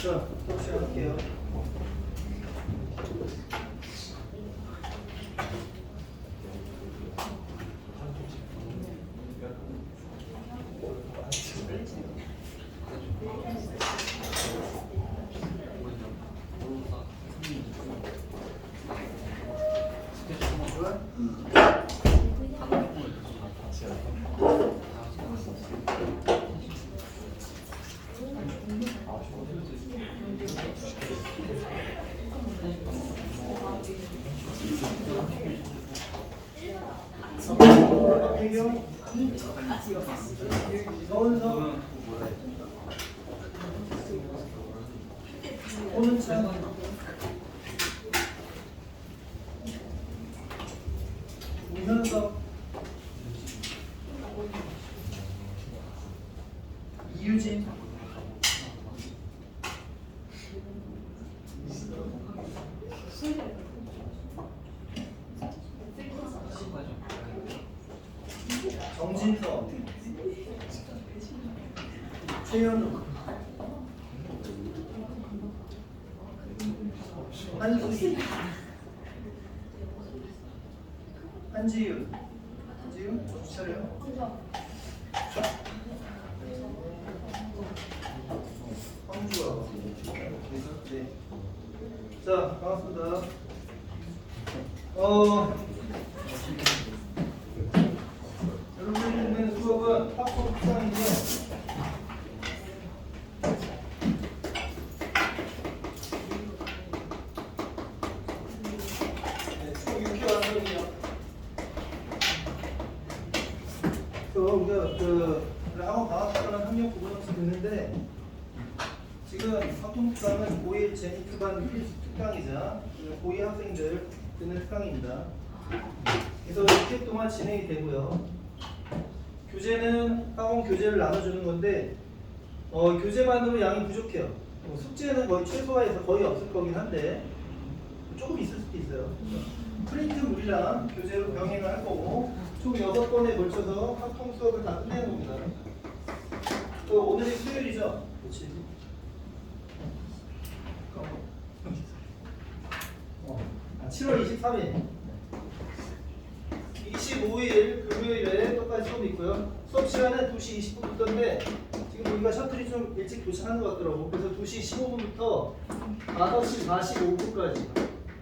자, 수업 시작할게요. 박혜경, 서은석, 오는찬, 우현석, 이유진, 정진석, 최현우, 한수희, 한지윤, 정신 차려요. 황주아, 네. 자, 반갑습니다. 여러분들이 듣는 수업은 학부 특강인데요. 총 6회 완성이에요. 우리가 학원 방학하거나 학력 구분학습 듣는데 지금 학부 특강은 고1 제니트반 필수 특강이자 고2 학생들 듣는 특강입니다. 그래서 6회 동안 진행이 되고요. 교재는 학원 교재를 나눠주는 건데 교재만으로 양이 부족해요. 숙제는 거의 최소화해서 거의 없을 거긴 한데 조금 있을 수도 있어요. 프린트물이랑 교재로 병행을 할 거고 총 6번에 걸쳐서 학통 수업을 다 끝내는 겁니다. 오늘이 수요일이죠? 그렇지. 7월 23일 25일 금요일에 똑같이 수업이 있고요. 수업 시간은 2시 20분부터인데 지금 우리가 셔틀이 좀 일찍 도착하는 것 같더라고. 그래서 2시 15분부터 5시 45분까지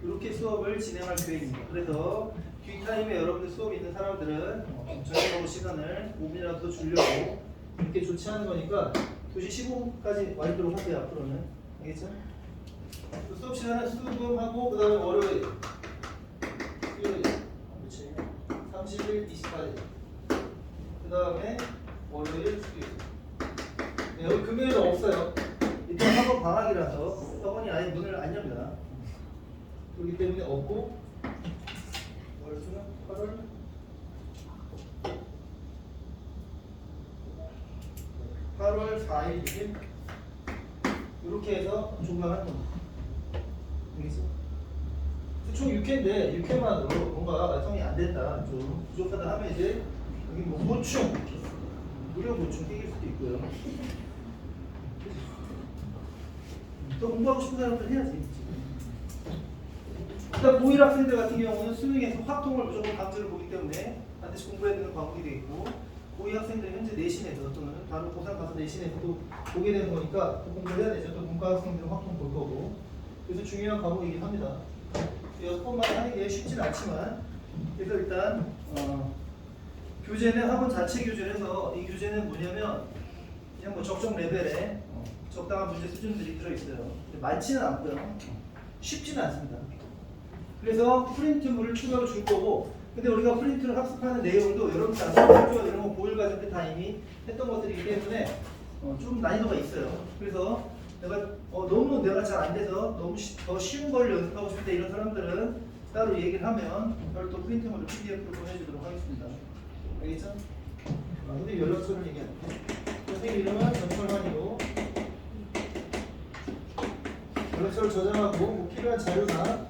이렇게 수업을 진행할 계획입니다. 그래서 뒷타임에 여러분들 수업 있는 사람들은 저녁하고 시간을 5분이라도 더 주려고 이렇게 조치하는 거니까 2시 15분까지 와 있도록 하세요. 앞으로는. 알겠죠? 수업 시간은 수금하고 그 다음에 월요일, 수요일, 그렇지? 30일, 28일. 그 다음에 월요일, 수요일. 네, 여기 금요일은 없어요. 일단 학원 방학이라서 학원이 아예 문을 안 엽니다. 그렇기 때문에 없고 월수는 8월 4일, 6일 이렇게 해서 종강하는 겁니다. 알겠어? 총 6회인데 6회만으로 뭔가 완성이 안 됐다, 좀 부족하다 하면 이제 여기 뭐 보충, 무료 보충 땡길 수도 있고요. 더 공부하고 싶은 사람들 해야지. 일단 고1 학생들 같은 경우는 수능에서 확통을 무조건 강제로 보기 때문에 반드시 공부해야 되는 과목이 되겠고 고2 학생들 현재 내신에서 또는 바로 고3 가서 내신에서도 보게 되는 거니까 또 공부를 해야 되죠. 또 문과 학생들은 확통 볼 거고. 그래서 중요한 과목이긴 합니다. 6번만 하는 게 쉽진 않지만 그래서 일단 교재는 학원 자체 교재라서 이 교재는 뭐냐면 그냥 뭐 적정 레벨에 적당한 문제 수준들이 들어있어요. 많지는 않고요. 쉽지는 않습니다. 그래서 프린트물을 추가로 줄 거고 근데 우리가 프린트를 학습하는 내용도 여러분들 학교 이런 거 고일 과정 때 다 이미 했던 것들이기 때문에 좀 난이도가 있어요. 그래서 내가 너무 내가 잘 안 돼서 너무 더 쉬운 걸 연습하고 싶을 때 이런 사람들은 따로 얘기를 하면 별도 프린트물을 PDF로 보내주도록 하겠습니다. 알겠죠? 근데 연락처를 얘기할게요. 선생님 이름은 전철환이고 연락처를 저장하고 뭐 필요한 자료나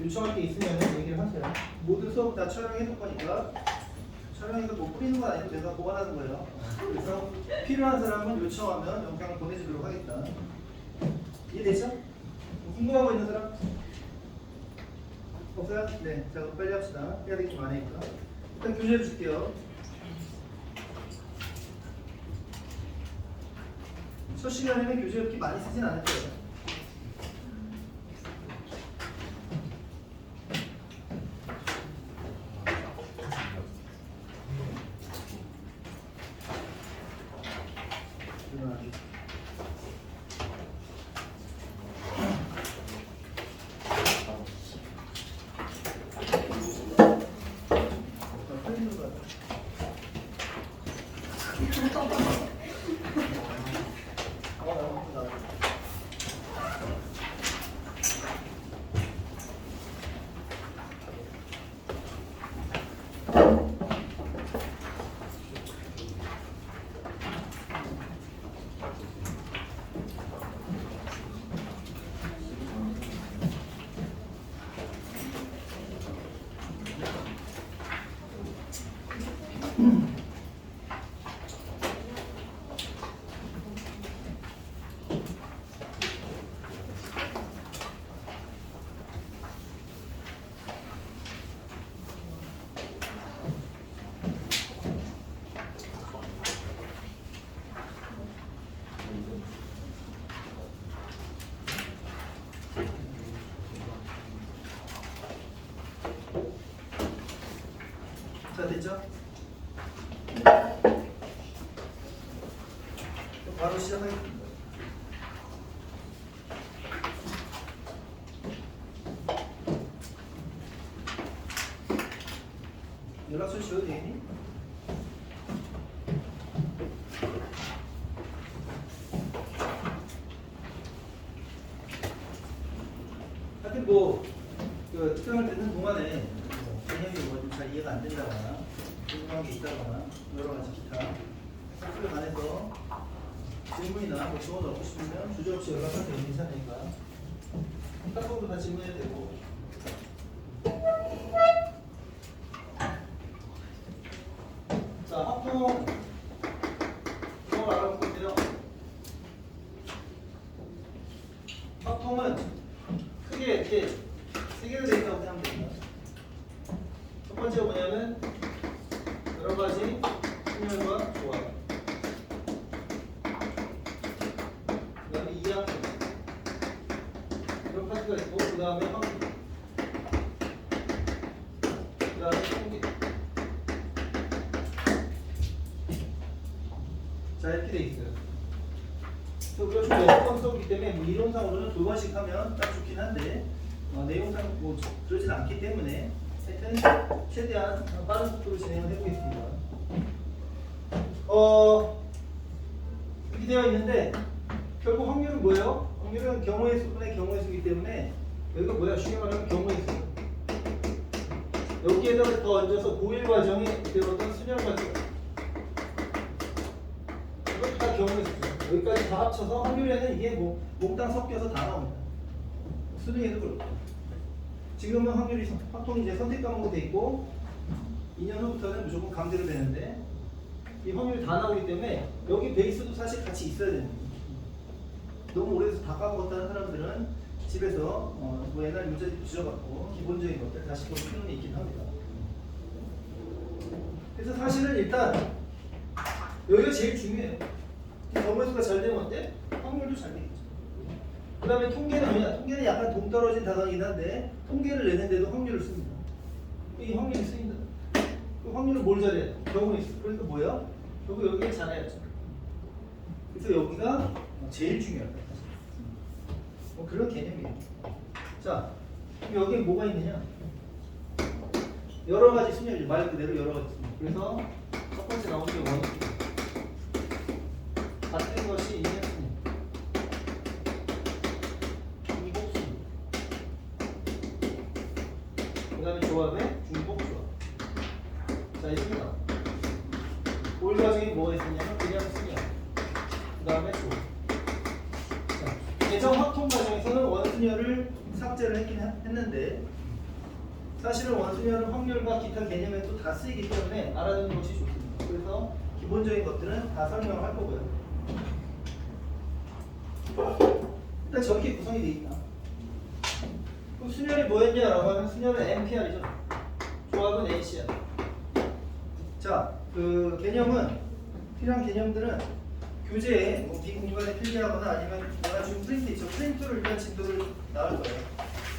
요청할 게 있으면 얘기를 하세요. 모든 수업 다 촬영해둘 거니까 촬영해서 못 뿌리는 건 아니고 내가 보관하는 거예요. 그래서 필요한 사람은 요청하면 영상을 보내주도록 하겠다. 이해되죠? 뭐 궁금한 거 있는 사람? 없어요? 네. 자, 그럼 빨리 합시다. 해야 될 게 많으니까. 일단 교재해 줄게요. 첫 시간에는 교재 이렇게 많이 쓰진 않을 거예요. 자, 됐죠? 바로 시작하겠습니다. 연락처 지워도 되니? 하여튼 그 특강을 듣는 동안에 개념이 뭐 잘 이해가 안 된다거나 궁금한 게 있다거나 여러 가지 기타 학교에 관해서 질문이나 뭐 조언 얻고 싶으면 주저없이 연락하세요. 괜찮으니까 카톡으로 다 질문해도 되고. 자, 합동 이걸 알아볼게요. 합동은 크게 이렇게 세 개로 되어 있다고 생각하면 됩니다. 첫 번째가 뭐냐면 여러 가지 순열과 조합. 그 다음에 이항 이런 파트가 있고, 그 다음에 확률, 그 다음에 통계. 자, 이렇게 돼 있어요. 그래서 우리가 좀 여러 번 써보기 때문에 뭐 이론상으로는 2번씩 하면 딱 좋긴 한데 내용상 뭐 그러진 않기 때문에 하여튼 최대한 빠른 속도로 진행을 해보겠습니다. 이렇게 되어 있는데 결국 확률은 뭐예요? 확률은 경우의 수분의 경우의 수이기 때문에 여기가 뭐야? 쉽게 말하면 경우의 수. 여기에다가 더 얹어서 고일 과정에 들어갔던 순열 과정. 이것도 다 경우의 수죠. 여기까지 다 합쳐서 확률에는 이게 뭐 몽땅 섞여서 다 나옵니다. 수능에도 그렇고. 지금은 확률이 확통이 이제 선택 과목으로 돼 있고 2년 후부터는 무조건 강제로 되는데 이 확률이 다 나오기 때문에 여기 베이스도 사실 같이 있어야 됩니다. 너무 오래돼서 다 까먹었다는 사람들은 집에서 뭐 옛날 문제집 뒤져갖고 기본적인 것들 다시 볼 필요는 있긴 합니다. 그래서 사실은 일단 여기가 제일 중요해요. 정보수가 잘 되면 어때? 확률도 잘 되겠죠. 그 다음에 통계는 뭐냐? 통계는 약간 동떨어진 단어이긴 한데 통계를 내는데도 확률을 씁니다. 이 확률이 쓰인다. 그 확률은 뭘 잘해야 돼? 경우의 수. 그러니까 뭐야? 결국 여기를 잘해야죠. 그래서 여기가 제일 중요하다. 뭐 그런 개념이에요. 자, 그럼 여기에 뭐가 있느냐? 여러 가지 순열이 말 그대로 여러 가지 순열. 그래서 첫 번째 나오는 게 원순. 같은 것이 있는 순열. 이복순. 그 다음에 조합의 중복조합. 자, 이렇게 나와. 올 과정이 뭐가 있었냐면 그냥 순열. 그 다음에 조합. 예정 확통 과정에서는 원순열을 삭제를 했는데 사실은 원순열은 확률과 기타 개념에도 다 쓰이기 때문에 알아두는 것이 좋습니다. 그래서 기본적인 것들은 다 설명을 할 거고요. 일단 저렇게 구성이 돼 있다. 그럼 순열이 뭐였냐라고 하면 순열은 NPR이죠. 조합은 NCR. 자, 그 개념은 필요한 개념들은 교재에 뭐 비공간에 필기하거나 아니면 내가 지금 프린트 있죠. 프린트를 일단 진도를 나갈 거예요.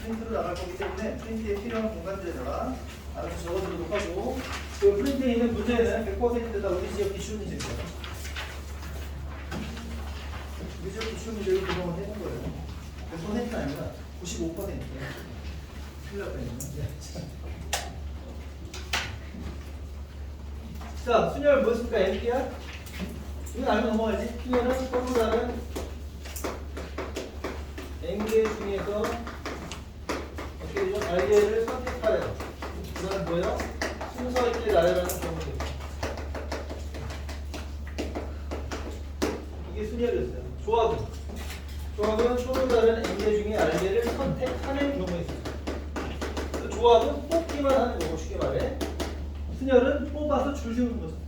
프린트로 나갈 거기 때문에 프린트에 필요한 공간들에다가 알아서 적어두도록 하고 그 프린트에 있는 문제는 100%다 우리 지역 기출 문제입니다. 우리 지역 기출 문제를 구성을 해본 거예요. 100%는 아니라 95%예요. 큰일 날 뻔했네. 자, 순열 뭐였습니까? NPR? 이건 알고 넘어가야지. 순열은 서로 다른 N개 중에서 어떻게 되죠? 알개를 선택하여 그건 뭐예요? 순서 있게 나열하는 경우입니다. 이게 순열이었어요. 조합은 서로 다른 N개 중에 알개를 선택하는 경우에 있어요. 조합은 뽑기만 하는 거고 쉽게 말해. 순열은 뽑아서 줄 세우는 거죠.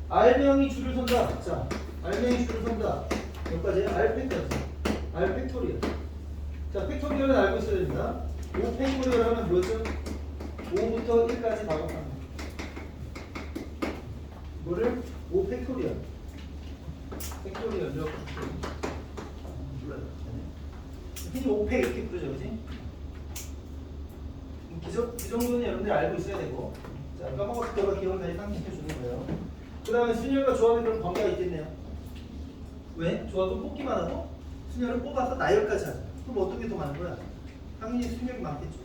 R명이 줄을 선다. 자, R명이 줄을 선다. 여기까지 R팩터였어. R팩토리얼. 자, 팩토리얼은 알고 있어야 됩니다. 5팩토리얼 하면 뭐죠? 5부터 1까지 다 곱합니다. 이거를 5팩토리얼. 팩토리얼 몇? 몰라요. 흔히 5팩 이렇게 부르죠, 그지? 이 정도는 여러분들이 알고 있어야 되고, 자, 까먹었을 때가 기억을 다시 상기시켜 주는 거예요. 그 다음에 순열과 조합에 그런 관계가 있겠네요. 왜? 조합은 뽑기만 하고 순열은 뽑아서 나열까지 하죠. 그럼 어떻게 더 많은 거야? 당연히 순열이 많겠죠.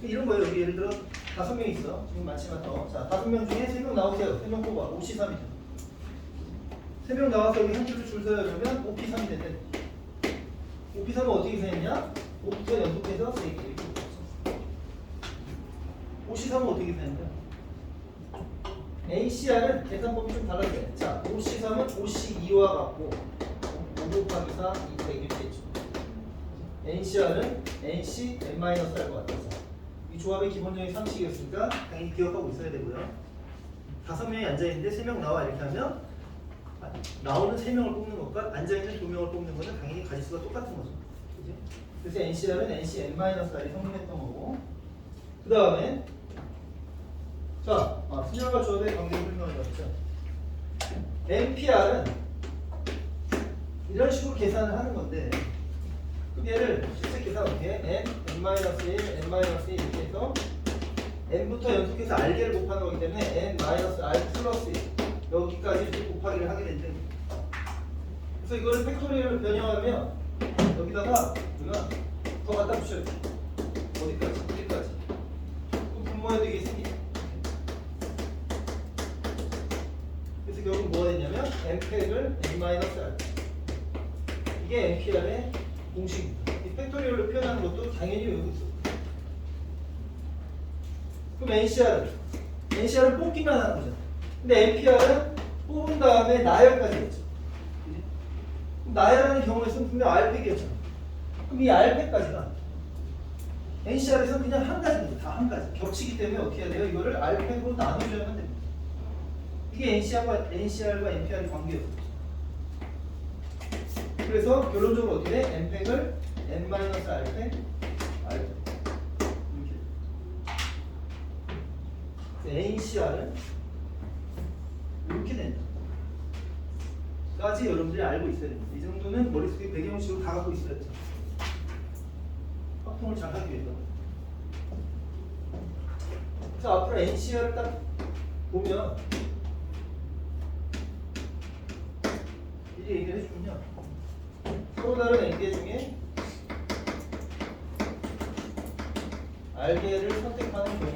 이런 거예요. 여기 예를 들어 5명 있어. 지금 많지만 더. 자, 5명 중에 3명 나오세요. 3명 뽑아. 5C3이죠. 3명 나와서 여기 한 줄을 줄 서요. 그러면 5P3이 된대. 5P3은 어떻게 생겼냐? 5부터 연속해서 3개 이렇게 뽑았죠. 5C3은 어떻게 생겼냐? NCR은 계산법이 좀 달라져요. 자, 5C3은 5C2와 같고 5 곱하기 4, 2 이렇게 있죠. NCR은 NC, N-R과 같아서 이 조합의 기본적인 상식이었으니까 당연히 기억하고 있어야 되고요. 5명이 앉아있는데 3명 나와 이렇게 하면 나오는 3명을 뽑는 것과 앉아있는 2명을 뽑는 것은 당연히 가지수가 똑같은 거죠. 그죠? 그래서 NCR은 NC, N-R이 성립했던 거고 그 다음에 자, 순열과 조합의 관계를 설명해 봤죠. NPR은 이런 식으로 계산을 하는 건데, 그럼 얘를 실제 계산 어떻게 해? N-1, N-1 이렇게 해서 N부터 연속해서 R개를 곱하는 거기 때문에 N-R 플러스 1 여기까지 이렇게 곱하기를 하게 된다. 그래서 이거를 팩토리얼로 변형하면 여기다가 우리가 더 갖다 붙여야 돼. 어디까지? 여기까지. 그럼 분모해도 이게 생기죠. 결국 뭐가 됐냐면 n팩을 n-r 이게 NPR의 공식입니다. 이 팩토리얼로 표현하는 것도 당연히 외우고 있어. 그럼 NCR은 뽑기만 하는 거잖아. 근데 NPR은 뽑은 다음에 나열까지 했죠. 그치? 그럼 나열하는 경우에서는 분명 R팩이었잖아. 그럼 이 R팩까지가 NCR에서는 그냥 한 가지입니다. 다 한 가지. 겹치기 때문에 어떻게 해야 돼요? 이거를 R팩으로 나눠줘야만 됩니다. 이게 NCR과 NPR의 관계였어요. 그래서 결론적으로 어떻게 돼? N팩을 N-R팩, R팩 이렇게 NCR은 이렇게 된다. 까지 여러분들이 알고 있어야 됩니다. 이 정도는 머릿속에 배경식으로 다 갖고 있어야 돼요. 확통을 잘 하기 위해서. 그래서 앞으로 NCR을 딱 보면 이제 얘기를 해주면요. 서로 다른 N개 중에 R개를 선택하는 경우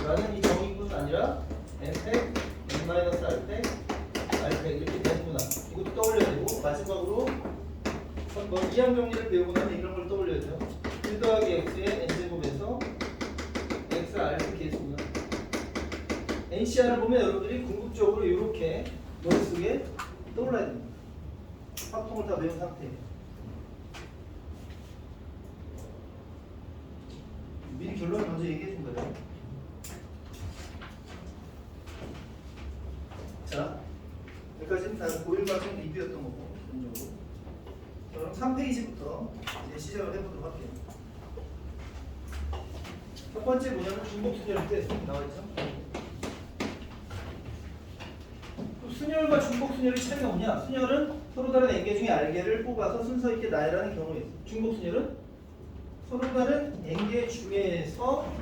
라는 이 정의뿐 아니라 N팩, N-R팩, R팩 이렇게 되는구나. 이것도 떠올려야 되고 마지막으로 뭐 이항 정리를 배우고 나면 이런 걸 떠올려야 돼요. 1 더하기 X의 N제곱에서 X, R팩 계수구나. NCR을 보면 여러분들이 궁극적으로 이렇게 머릿속에 떠올라야 됩니다. 확통을 다 배운 상태예요. 미리 결론을 먼저 얘기해 준 거예요. 자, 다 고1 과정 리뷰였던 거고 기본적으로. 그럼 3페이지부터 이제 시작을 해보도록 할게요. 첫 번째 뭐냐면 중복순열 때 나와있죠. 순열과 중복순열의 차이가 뭐냐? 순열은 서로 다른 N개 중에 R개를 뽑아서 순서 있게 나열하는 경우에 있어요. 중복순열은 서로 다른 N개 중에서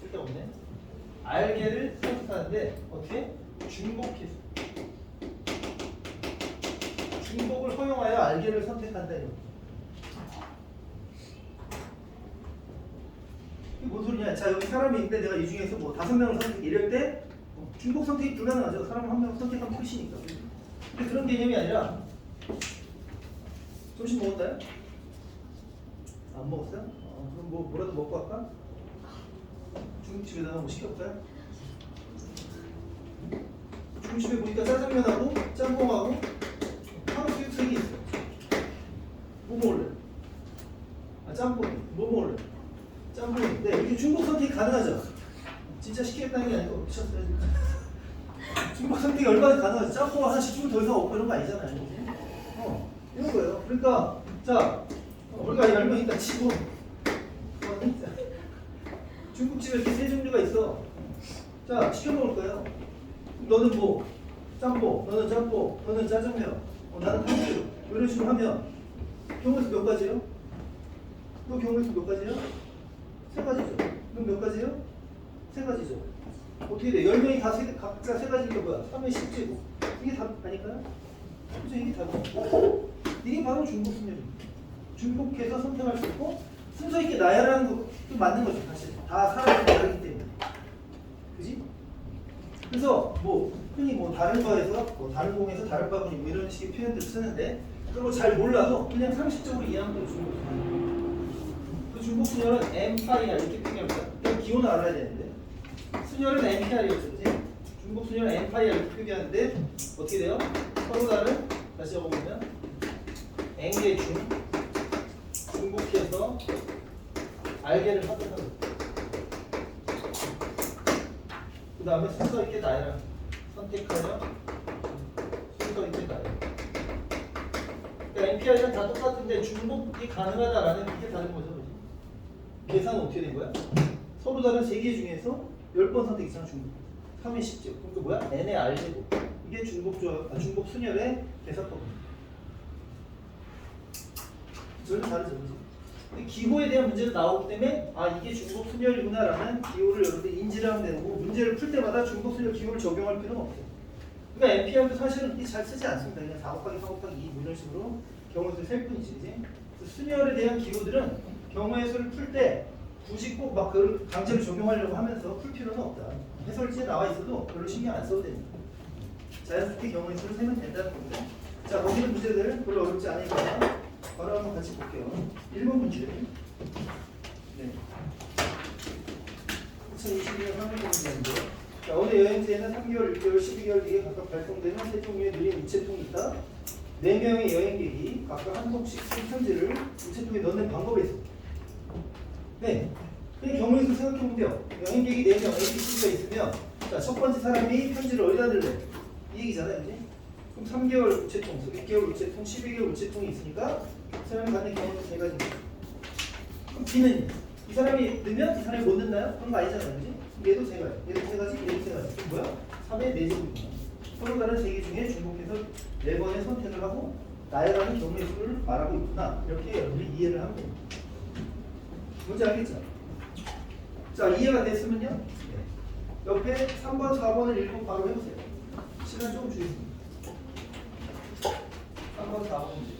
쓸데없네. R개를 선택하는데 어떻게? 중복해서 중복을 허용하여 R개를 선택한다 이거. 이게 뭔 소리냐? 자 여기 사람이 있는데 내가 이 중에서 뭐 5명을 선택해 이럴 때 중복 선택이 불가능하죠. 사람 한 명 선택하면 끝이니까. 근데 그런 개념이 아니라 점심 먹었나요? 안 먹었어요? 그럼 뭐라도 먹고 갈까? 중국집에다가 뭐 시켜볼까요? 중국집에 보니까 짜장면하고 짬뽕하고 탕수육 3개 있어요. 뭐 먹을래? 짬뽕. 뭐 먹을래? 짬뽕인데 이게 중복 선택이 가능하죠? 진짜 시키겠다는 게 아니고 미쳤어요. 중복 선택이 얼마나 가능하죠? 짬뽕 하나씩 주면 더 이상 없고 이런 거 아니잖아요. 이런 거예요. 그러니까 자 우리가 10명 있다 치고 중국집에 이렇게 세 종류가 있어. 자 시켜 먹을 거예요. 너는 뭐 짬뽕, 너는 짬뽕, 너는 짜장면, 나는 탕수육 이런 식으로 하면 경우에서 몇 가지예요? 너 경우에서 몇 가지예요? 3가지죠. 그럼 몇 가지예요? 3가지죠. 어떻게 돼? 10명이 다 각자 3가지니까 뭐야? 3의 10제곱. 이게 답 아닐까요? 그죠? 이게 답이죠. 이게 바로 중복순열입니다. 중복해서 선택할 수 있고 순서 있게 나열하는 것도 맞는 거죠. 사실 다 사람이 다르기 때문에. 그지? 그래서 뭐 흔히 뭐 다른 거에서 뭐 다른 공에서 다른 바구니 뭐 이런 식의 표현들을 쓰는데 그런 거 잘 몰라도 그냥 상식적으로 이해하면 돼요. 중복순열. 그 중복순열은 M파이야 이렇게 표기합니다. 그럼 기호는 알아야 되는데 순열은 M파이였죠. 그지? 중복순열은 M파이야 이렇게 표기하는데 어떻게 돼요? 서로 다른 다시 적어보면 N개 중 중복해서 R개를 선택하는 그 다음에 순서 있게 나열하는 선택하여 순서 있게 나열. 그러니까 NPI는 다 똑같은데 중복이 가능하다라는 게 다른 거죠. 그치? 계산은 어떻게 된 거야? 서로 다른 3개 중에서 10번 선택했잖아. 중복 3의 10제곱. 그러니까 뭐야? N의 R제곱. 이게 중복 순열의 계산법입니다. 전혀 다르죠. 그치? 기호에 대한 문제가 나오기 때문에 이게 중복 순열이구나라는 기호를 여러분들 인지를 하면 되고 문제를 풀 때마다 중복 순열 기호를 적용할 필요는 없어요. 그러니까 NPR도 사실은 잘 쓰지 않습니다. 그냥 4 곱하기 4 곱하기 2 이런 식으로 경우의 수를 셀 뿐이지. 순열에 대한 기호들은 경우의 수를 풀 때 굳이 꼭 막 그걸 강제로 적용하려고 하면서 풀 필요는 없다. 해설지에 나와 있어도 별로 신경 안 써도 됩니다. 자연스럽게 경우의 수를 세면 된다는 겁니다. 자, 거기는 문제들 별로 어렵지 않으니까 바로 한번 같이 볼게요. 1번 문제. 네. 2022년 3월 문제인데 자, 어느 여행지에는 3개월, 6개월, 12개월 뒤에 각각 발송되는 3종류의 느린 우체통이 있다. 4명의 여행객이 각각 한 통씩 쓴 편지를 우체통에 넣는 방법이 있습니다. 네. 그냥 경우의 수 생각해보면 돼요. 여행객이 4명, ABC가 있으면 자, 첫 번째 사람이 편지를 어디다 넣을래? 이 얘기잖아요. 그지? 그럼 3개월 우체통, 6개월 우체통, 12개월 우체통이 있으니까 그 사람이 갖는 경우는 3가지입니다. 그럼 B는 이 사람이 넣으면 이 사람이 못 넣나요? 그런 거 아니잖아요. 그지? 얘도 3가지, 얘도 3가지, 얘도 3가지. 그럼 뭐야? 3의 4제곱입니다. 서로 다른 3개 중에 중복해서 4번의 선택을 하고 나열하는 경우의 수를 말하고 있구나. 이렇게 여러분이 이해를 하면 됩니다. 뭔지 알겠죠? 자, 이해가 됐으면요. 네. 옆에 3번, 4번을 읽고 바로 해보세요. 시간 조금 주겠습니다. 3번, 4번 문제.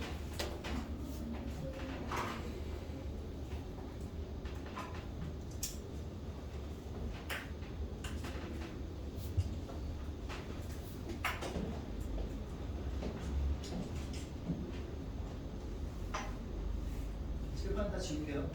칠판 다 지울게요.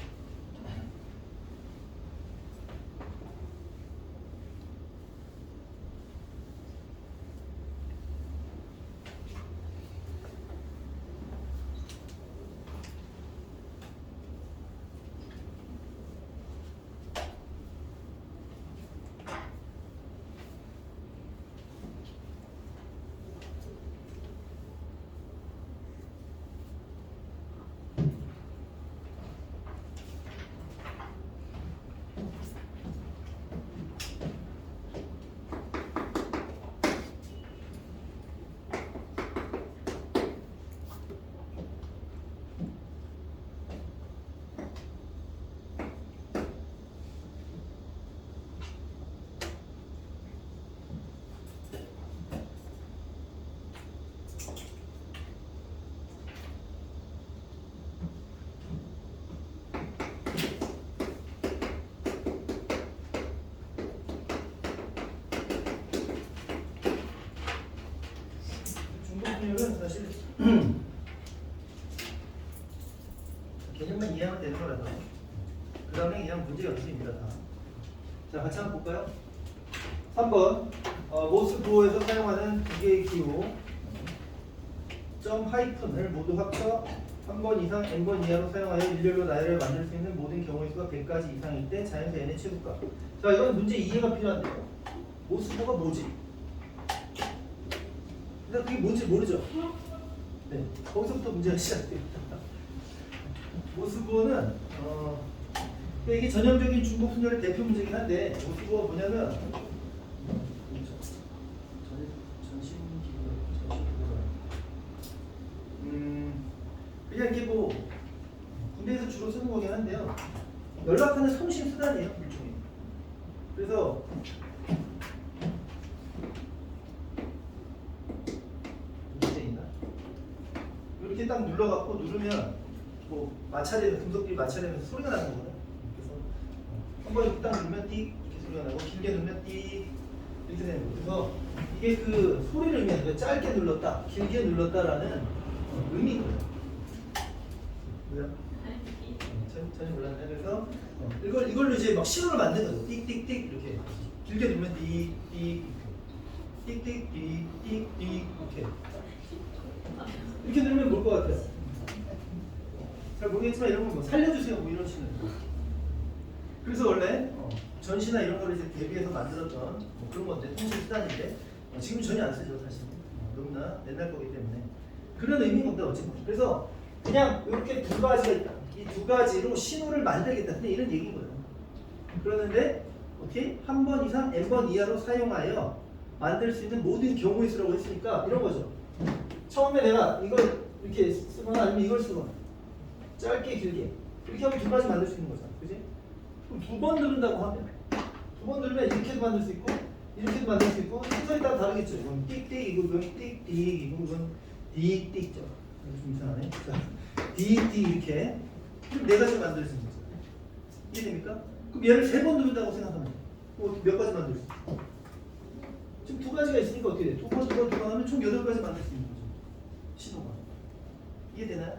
확률은 사실 개념만 이해하면 되는 거라서 그 다음에 그냥 문제 연습입니다. 다. 자, 같이 한번 볼까요? 3번 모스 부호에서 사용하는 두 개의 기호 점 하이픈을 모두 합쳐 한 번 이상 n번 이하로 사용하여 일렬로 나열을 만들 수 있는 모든 경우의 수가 100가지 이상일 때 자연수 n의 최고값. 자, 이건 문제 이해가 필요한데요. 모스 부호가 뭐지? 근데 그게 뭔지 모르죠? 네, 거기서부터 문제가 시작됩니다. 모스 부호는 이게 전형적인 중복 순열의 대표 문제긴 한데 모스 부호가 뭐냐면 그냥 이렇게 뭐 군대에서 주로 쓰는 거긴 한데요. 연락하는 송신 수단이에요, 일종의. 그래서 이렇게 딱 눌러갖고 누르면 뭐 마찰되면 금속끼리 마찰되면서 소리가 나는 거거든요. 그래서 한 번 이렇게 딱 누르면 띡 이렇게 소리가 나고 길게 누르면 띡 이렇게 되는 거예요. 그래서 이게 그 소리를 의미하는 거예요. 짧게 눌렀다, 길게 눌렀다라는 의미거든요. 뭐야? 전혀 몰랐네. 그래서 이걸로 이제 막 신호를 만드는 거죠. 띡띡띡 이렇게 길게 누르면 띡띡 띡띡 띡띡 이렇게 누르면 뭘 것 같아요? 잘 모르겠지만 이런 거 뭐 살려주세요 뭐 이런 신호. 그래서 원래 전시나 이런 거를 이제 대비해서 만들었던 뭐 그런 건데 통신 수단인데 지금 전혀 안 쓰죠 사실. 너무나 옛날 거기 때문에 그런 의미인 건데 어쨌든 그래서 그냥 이렇게 두 가지가 있다. 이 두 가지로 신호를 만들겠다. 근데 이런 얘기인 거예요. 그러는데 어떻게 한 번 이상 n번 이하로 사용하여 만들 수 있는 모든 경우의 수라고 했으니까 이런 거죠. 처음에 내가 이걸 이렇게 쓰거나 아니면 이걸 쓰거나 짧게 길게 이렇게 하면 두 가지 만들 수 있는 거잖아. 그지? 그럼 두 번 누른다고 하면 두 번 누르면 이렇게도 만들 수 있고 이렇게도 만들 수 있고 순서에 따라 다르겠죠. 이건 띡띡 이건 띡띡 이건 띡띡죠. 좀 이상하네. 자, 띡띡 이렇게 그럼 네 가지 만들 수 있는 거죠. 이해됩니까? 그럼 얘를 세 번 누른다고 생각하면 몇 가지 만들 수 있어? 지금 두 가지가 있으니까 어떻게 돼? 두 번 하면 총 8가지 만들 수 있는 거죠. 신호가. 이해되나요?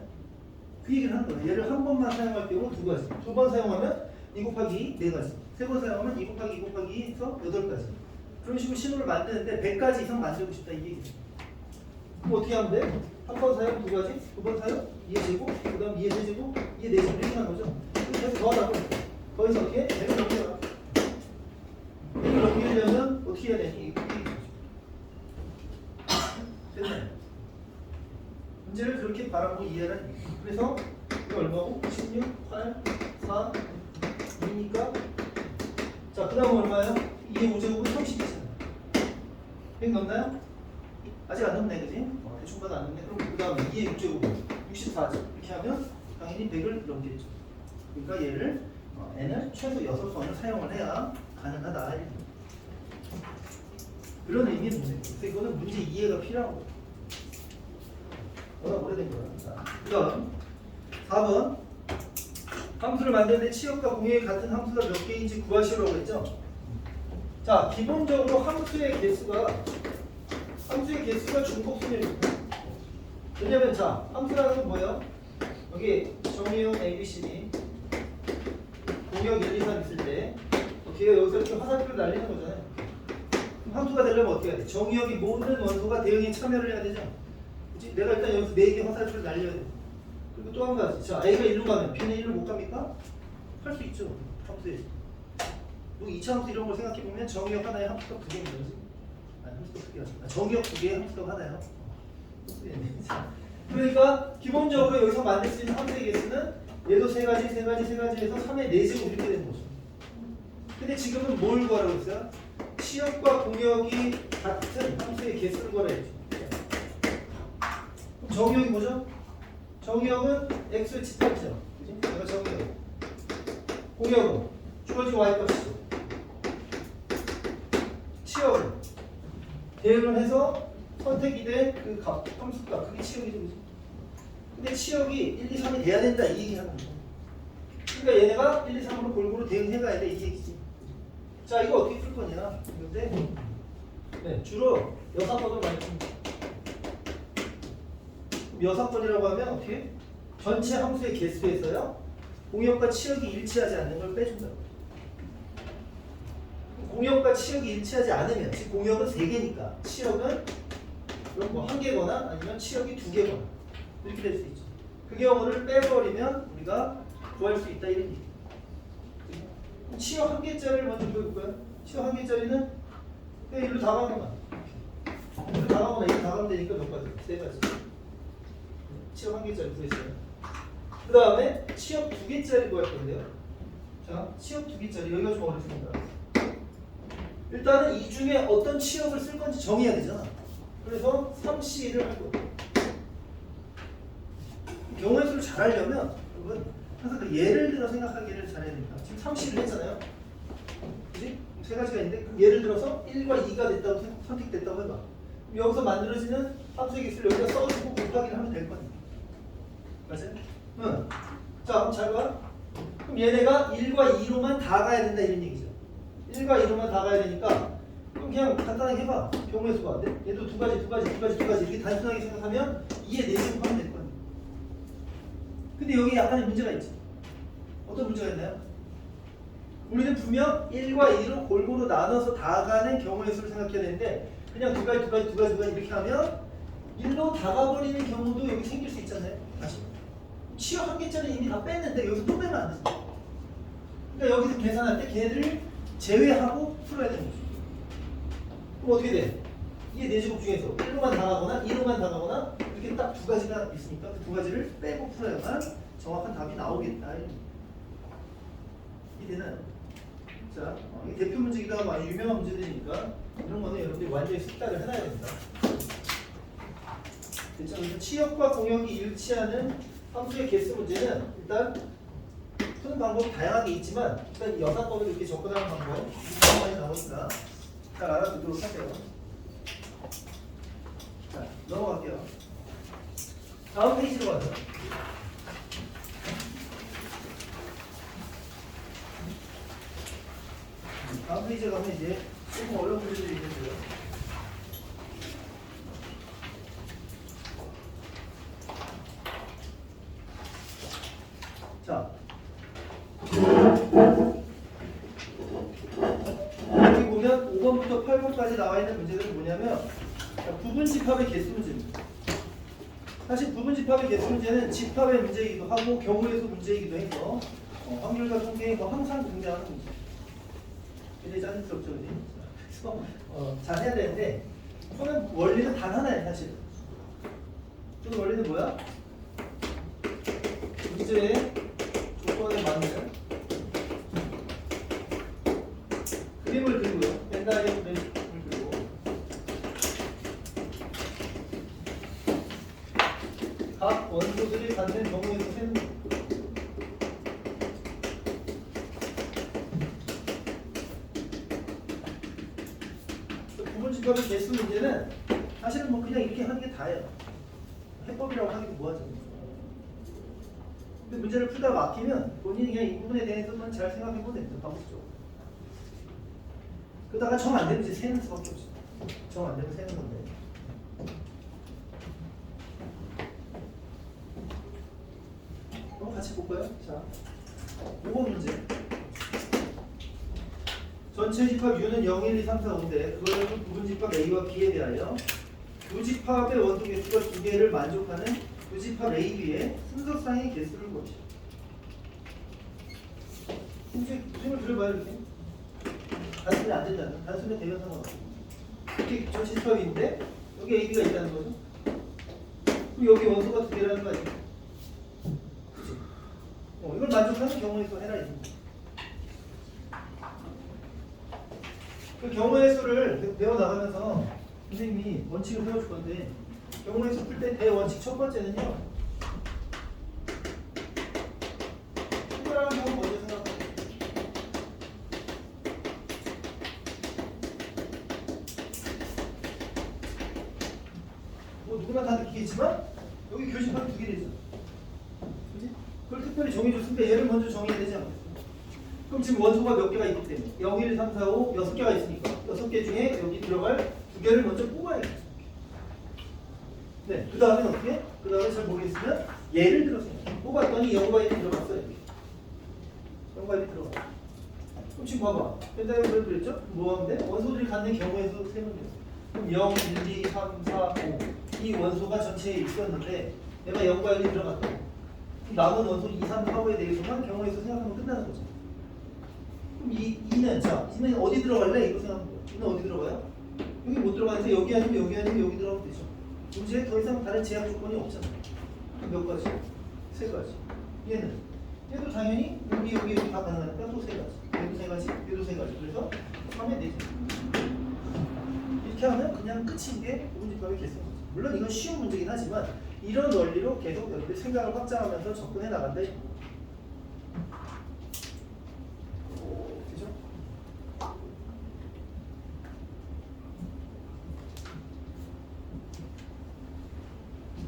그 얘기를 하는 거예요. 얘를 한 번만 사용할 경우 두 가지. 두 번 사용하면 2 곱하기 4가지. 세 번 사용하면 2 곱하기 2 곱하기 해서 8가지. 그런 식으로 신호를 만드는데 100가지 이상 만들고 싶다 이 얘기죠. 그럼 어떻게 하면 돼? 한 번 사용 2가지, 두 번 사용 2의 제곱, 그 다음 2의 세제곱, 2의 4제곱 이렇게 하는 거죠. 계속 더하다고 거기서 어떻게? 100을 넘겨라. 100을 넘기려면 어떻게 해야 되니? 됐나요? 문제를 그렇게 바라보고 이해하라. 그래서 이거 얼마고? 16, 8, 4, 2니까 자, 그 다음 얼마예요? 2의 5제곱은 30이잖아요. 100 넘나요? 아직 안 넘네, 그지? 대충 봐도 안 넘네. 그럼 그 다음 2의 6제곱은 64죠. 이렇게 하면 당연히 100을 넘기겠죠. 그러니까 얘를 n을 최소 6번을 사용을 해야 가능하다. 그런 의미의 문제예요. 그래서 이거는 문제 이해가 필요한 거예요. 워낙 오래된 거야. 자, 그 다음 4번 함수를 만드는데 치역과 공역이 같은 함수가 몇 개인지 구하시라고 했죠. 자, 기본적으로 함수의 개수가 중복순열입니다. 왜냐면 자, 함수라는 건 뭐예요? 여기 정의용 ABCD 공역 1, 2, 3 있을 때 걔가 여기서 이렇게 화살표를 날리는 거잖아요. 그럼 함수가 되려면 어떻게 해야 돼? 정의역이 모든 원소가 대응에 참여를 해야 되죠. 그치? 내가 일단 여기서 4개 화살표를 날려야 돼. 그리고 또 한 가지. 자, A가 1로 가면 B는 1로 못 갑니까? 할 수 있죠. 함수에. 뭐 2차 함수 이런 걸 생각해보면 정의역 하나에 함수가 2개인 거지. 아니, 함수가 2개가 정의역 2개에 함수가 하나요. 그러니까 기본적으로 여기서 만들 수 있는 함수의 개수는 얘도 3가지 해서 3의 4제곱 이렇게 되는 거죠. 근데 지금은 뭘 구하라고 했어요? 치역과 공역이 같은 함수의 개수를 구하라 했죠. 그럼 정의역이 뭐죠? 정의역은 x를 집합이죠. 그치? 내가 정의역. 공역은 주어진 y값이죠. 치역은 대응을 해서 선택이 된 그 값, 함수값, 그게 치역이죠. 그치? 근데 치역이 1, 2, 3이 돼야 된다 이 얘기 하는 거죠. 그러니까 얘네가 1, 2, 3으로 골고루 대응해가야 돼 이 얘기지. 자, 이거 어떻게 풀 거냐? 근데 네, 주로 여사법을 많이 씁니다. 여사건이라고 하면 어떻게? 전체 함수의 개수에서요. 공역과 치역이 일치하지 않는 걸 빼준다. 공역과 치역이 일치하지 않으면, 즉 공역은 3개니까 치역은 그럼 뭐 1개거나 아니면 치역이 2개거나 이렇게 될 수 있죠. 그 경우를 빼버리면 우리가 구할 수 있다 이런 얘기. 치역 1개짜리를 먼저 보여볼까요? 치역 1개짜리는 그냥 일로 다 가면 일로 다 가거나 일로 다 가면 되니까 몇 가지? 3가지. 치역 1개짜리 구했어요. 그 다음에 치역 2개짜리 구할 건데요. 자, 치역 2개짜리 여기가 좀 어렵습니다. 일단은 이 중에 어떤 치역을 쓸 건지 정해야 되잖아. 그래서 3C를 할 거예요. 경우의 수를 잘 하려면 여러분 항상 그 예를 들어 생각하기를 잘해야 됩니다. 지금 3C를 했잖아요. 그지? 3가지가 있는데 예를 들어서 1과 2가 됐다고 선택됐다고 해봐. 여기서 만들어지는 함수의 개수를 여기다 써주고 곱하기를 하면 될 거니까. 맞아요? 응. 자, 그럼 잘 봐. 그럼 얘네가 1과 2로만 다 가야 된다 이런 얘기죠. 1과 2로만 다 가야 되니까 그럼 그냥 간단하게 해봐. 경우의 수가 안 돼? 얘도 2가지 이렇게 단순하게 생각하면 2의 4제곱 하면 될 거야. 근데 여기 약간의 문제가 있지. 어떤 문제가 있나요? 우리는 분명 1과 2로 골고루 나눠서 다 가는 경우의 수를 생각해야 되는데 그냥 2가지 이렇게 하면 1로 다 가버리는 경우도 여기 생길 수 있잖아요. 다시. 치역 1개짜리 이미 다 뺐는데 여기서 또 빼면 안 되죠. 그러니까 여기서 계산할 때 걔를 제외하고 풀어야 되는 거죠. 그럼 어떻게 돼? 이게 4제곱 중에서 1로만 다 가거나 2로만 다 가거나 이렇게 딱 2가지가 있으니까 그 2가지를 빼고 풀어야만 정확한 답이 나오겠다. 이해되나요? 자, 이 대표 문제기도 하고 많이 유명한 문제들이니까 이런 거는 여러분들이 완전히 숙달을 해놔야 됩니다. 그렇죠? 그래서 치역과 공역이 일치하는 함수의 개수 문제는 일단 푸는 방법이 다양하게 있지만 일단 여사법을 이렇게 접근하는 방법 많이 나오니까 잘 알아두도록 할게요. 자, 넘어갈게요. 다음 페이지로 가죠. 다음 페이지에 가면 이제 조금 어려운 문제들이 있는데요. 자, 여기 보면 5번부터 8번까지 나와 있는 문제들은 뭐냐면 부분 집합의 개수 문제입니다. 사실 부분 집합의 개수 문제는 집합의 문제이기도 하고 경우의 수 문제이기도 해서 확률과 통계에 뭐 항상 등장하는 문제. 굉장히 짜증스럽죠, 그지? 그래서 잘 해야 되는데 푸는 원리는 단 하나예요, 사실. 푸는 원리는 뭐야? 문제의 조건에 맞는 그림을 그리고요. 벤다이어 그림을 그리고 각 원소들이 갖는 경우의 수 세는 거. 부분집합의 개수 문제는 사실은 뭐 그냥 이렇게 하는 게 다예요. 해법이라고 하기도 뭐하죠. 근데 문제를 풀다 막히면 본인이 그냥 이 부분에 대해서만 잘 생각해보면 됩니다. 방법적으로. 그러다가 정 안 되면 이제 세는 수밖에 없죠. 정 안 되면 세는 건데. 그럼 같이 볼까요? 자, 5번 문제. 전체 집합 U는 0, 1, 2, 3, 4, 5인데 그걸 부분 집합 A와 B에 대하여 두 집합의 원소 개수가 2개를 만족하는 두 집합 A, B의 순서상의 개수를 구하시오. 이제 그림을 그려봐요. 이렇게 단순히 안 된다면 단순히 되면 상관없고 이렇게 전체 집합인데 여기 A, B가 있다는 거죠. 그럼 여기 원소가 2개라는 거 아니에요? 그치? 이걸 만족하는 경우의 수 해라 있습니다. 그 경우의 수를 배워나가면서 선생님이 원칙을 배워줄 건데 경우의 수 풀 때 대원칙 첫 번째는요. 특별한 경우 먼저 생각하세요. 뭐 누구나 다 느끼겠지만 여기 교집합이 2개 되죠. 그치? 그걸 특별히 정해줬으니까 얘를 먼저 정해야 되지 않겠어요? 그럼 지금 원소가 몇 개가 있기 때문에 0, 1, 2, 3, 4, 5, 6개가 있으니까 6개 중에 여기 들어갈 2개를 먼저 뽑아야겠죠. 네, 그 다음에 어떻게? 그 다음에 잘 모르겠으면 예를 들어서 뽑았더니 0과 1이 들어갔어요. 0과 1이 들어가. 그럼 지금 봐봐. 펜타곤을 그랬죠? 뭐 하면 돼? 원소들이 갖는 경우에서 세면 돼요. 그럼 0, 1, 2, 3, 4, 5. 이 원소가 전체에 있었는데 내가 0과 1이 들어갔다. 남은 원소 2, 3, 4, 5에 대해서만 경우에서 생각하면 끝나는 거죠. 그럼 2는 어디 들어갈래? 이거 생각하면 돼요. 2는 어디 들어가요? 여기 못 들어가는데 여기 아니면 여기 아니면 여기 들어가면 되죠. 문제에 더 이상 다른 제약 조건이 없잖아요. 몇 가지? 세 가지. 얘도 당연히 여기 다 가능하니까 또 세 가지. 얘도 세 가지, 얘도 세 가지. 그래서 3에 4개. 이렇게 하면 그냥 끝인 게 부분집합의 개수인 거죠. 물론 이건 쉬운 문제긴 하지만 이런 원리로 계속 여러분들 생각을 확장하면서 접근해 나간다. 그죠?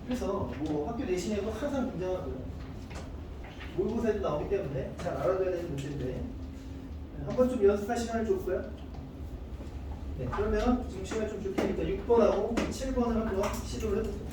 그래서 뭐 학교 내신에도 항상 등장하고요. 모의고사에도 나오기 때문에 잘 알아둬야 되는 문제인데 한번 좀 연습할 시간을 줬고요. 네, 그러면 지금 시간 좀 줄 테니까 6번하고 7번을 한번 시도를 해보세요.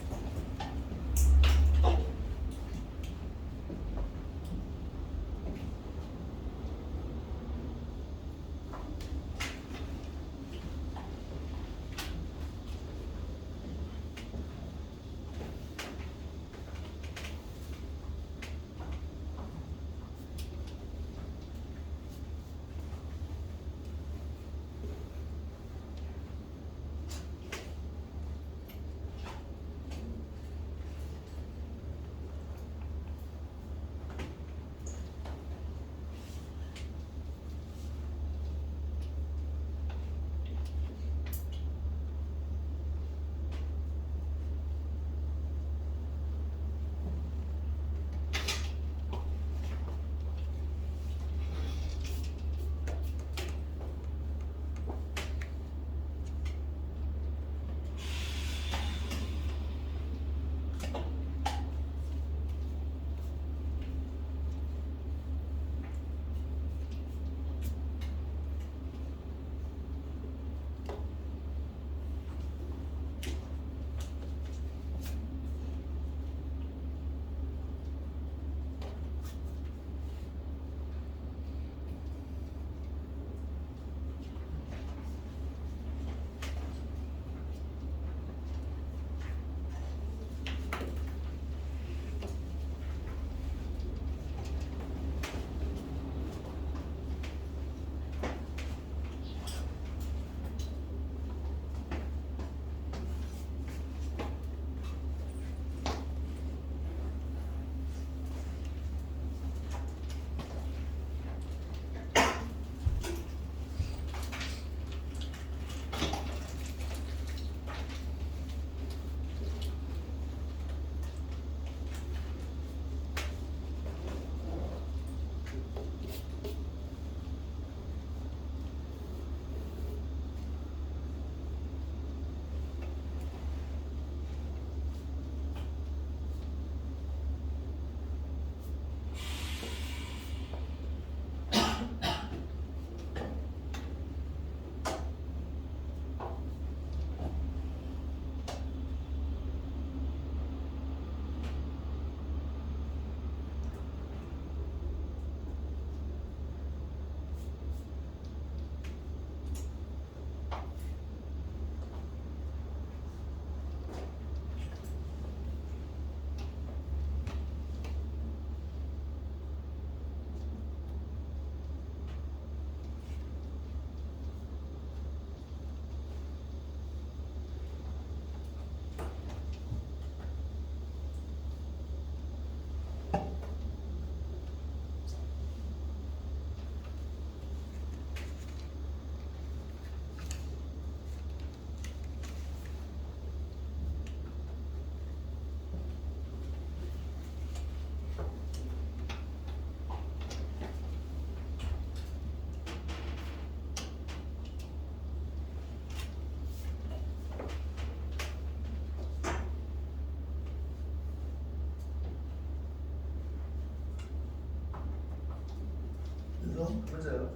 맞아요.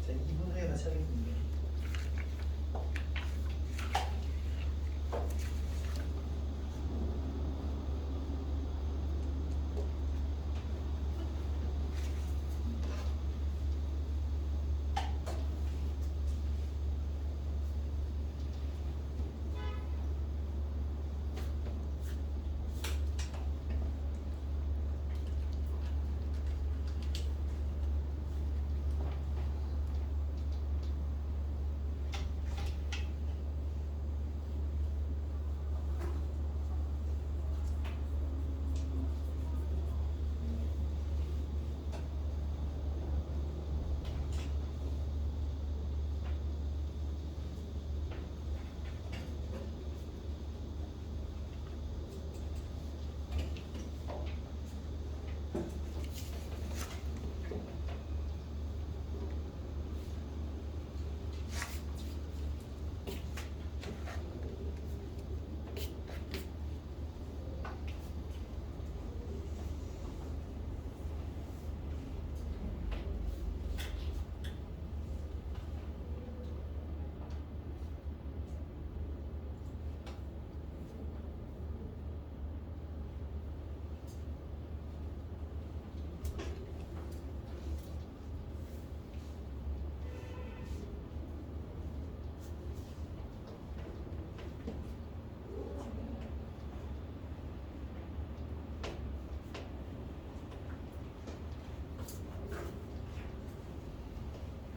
자, 2분 후에 같이 하겠습니다.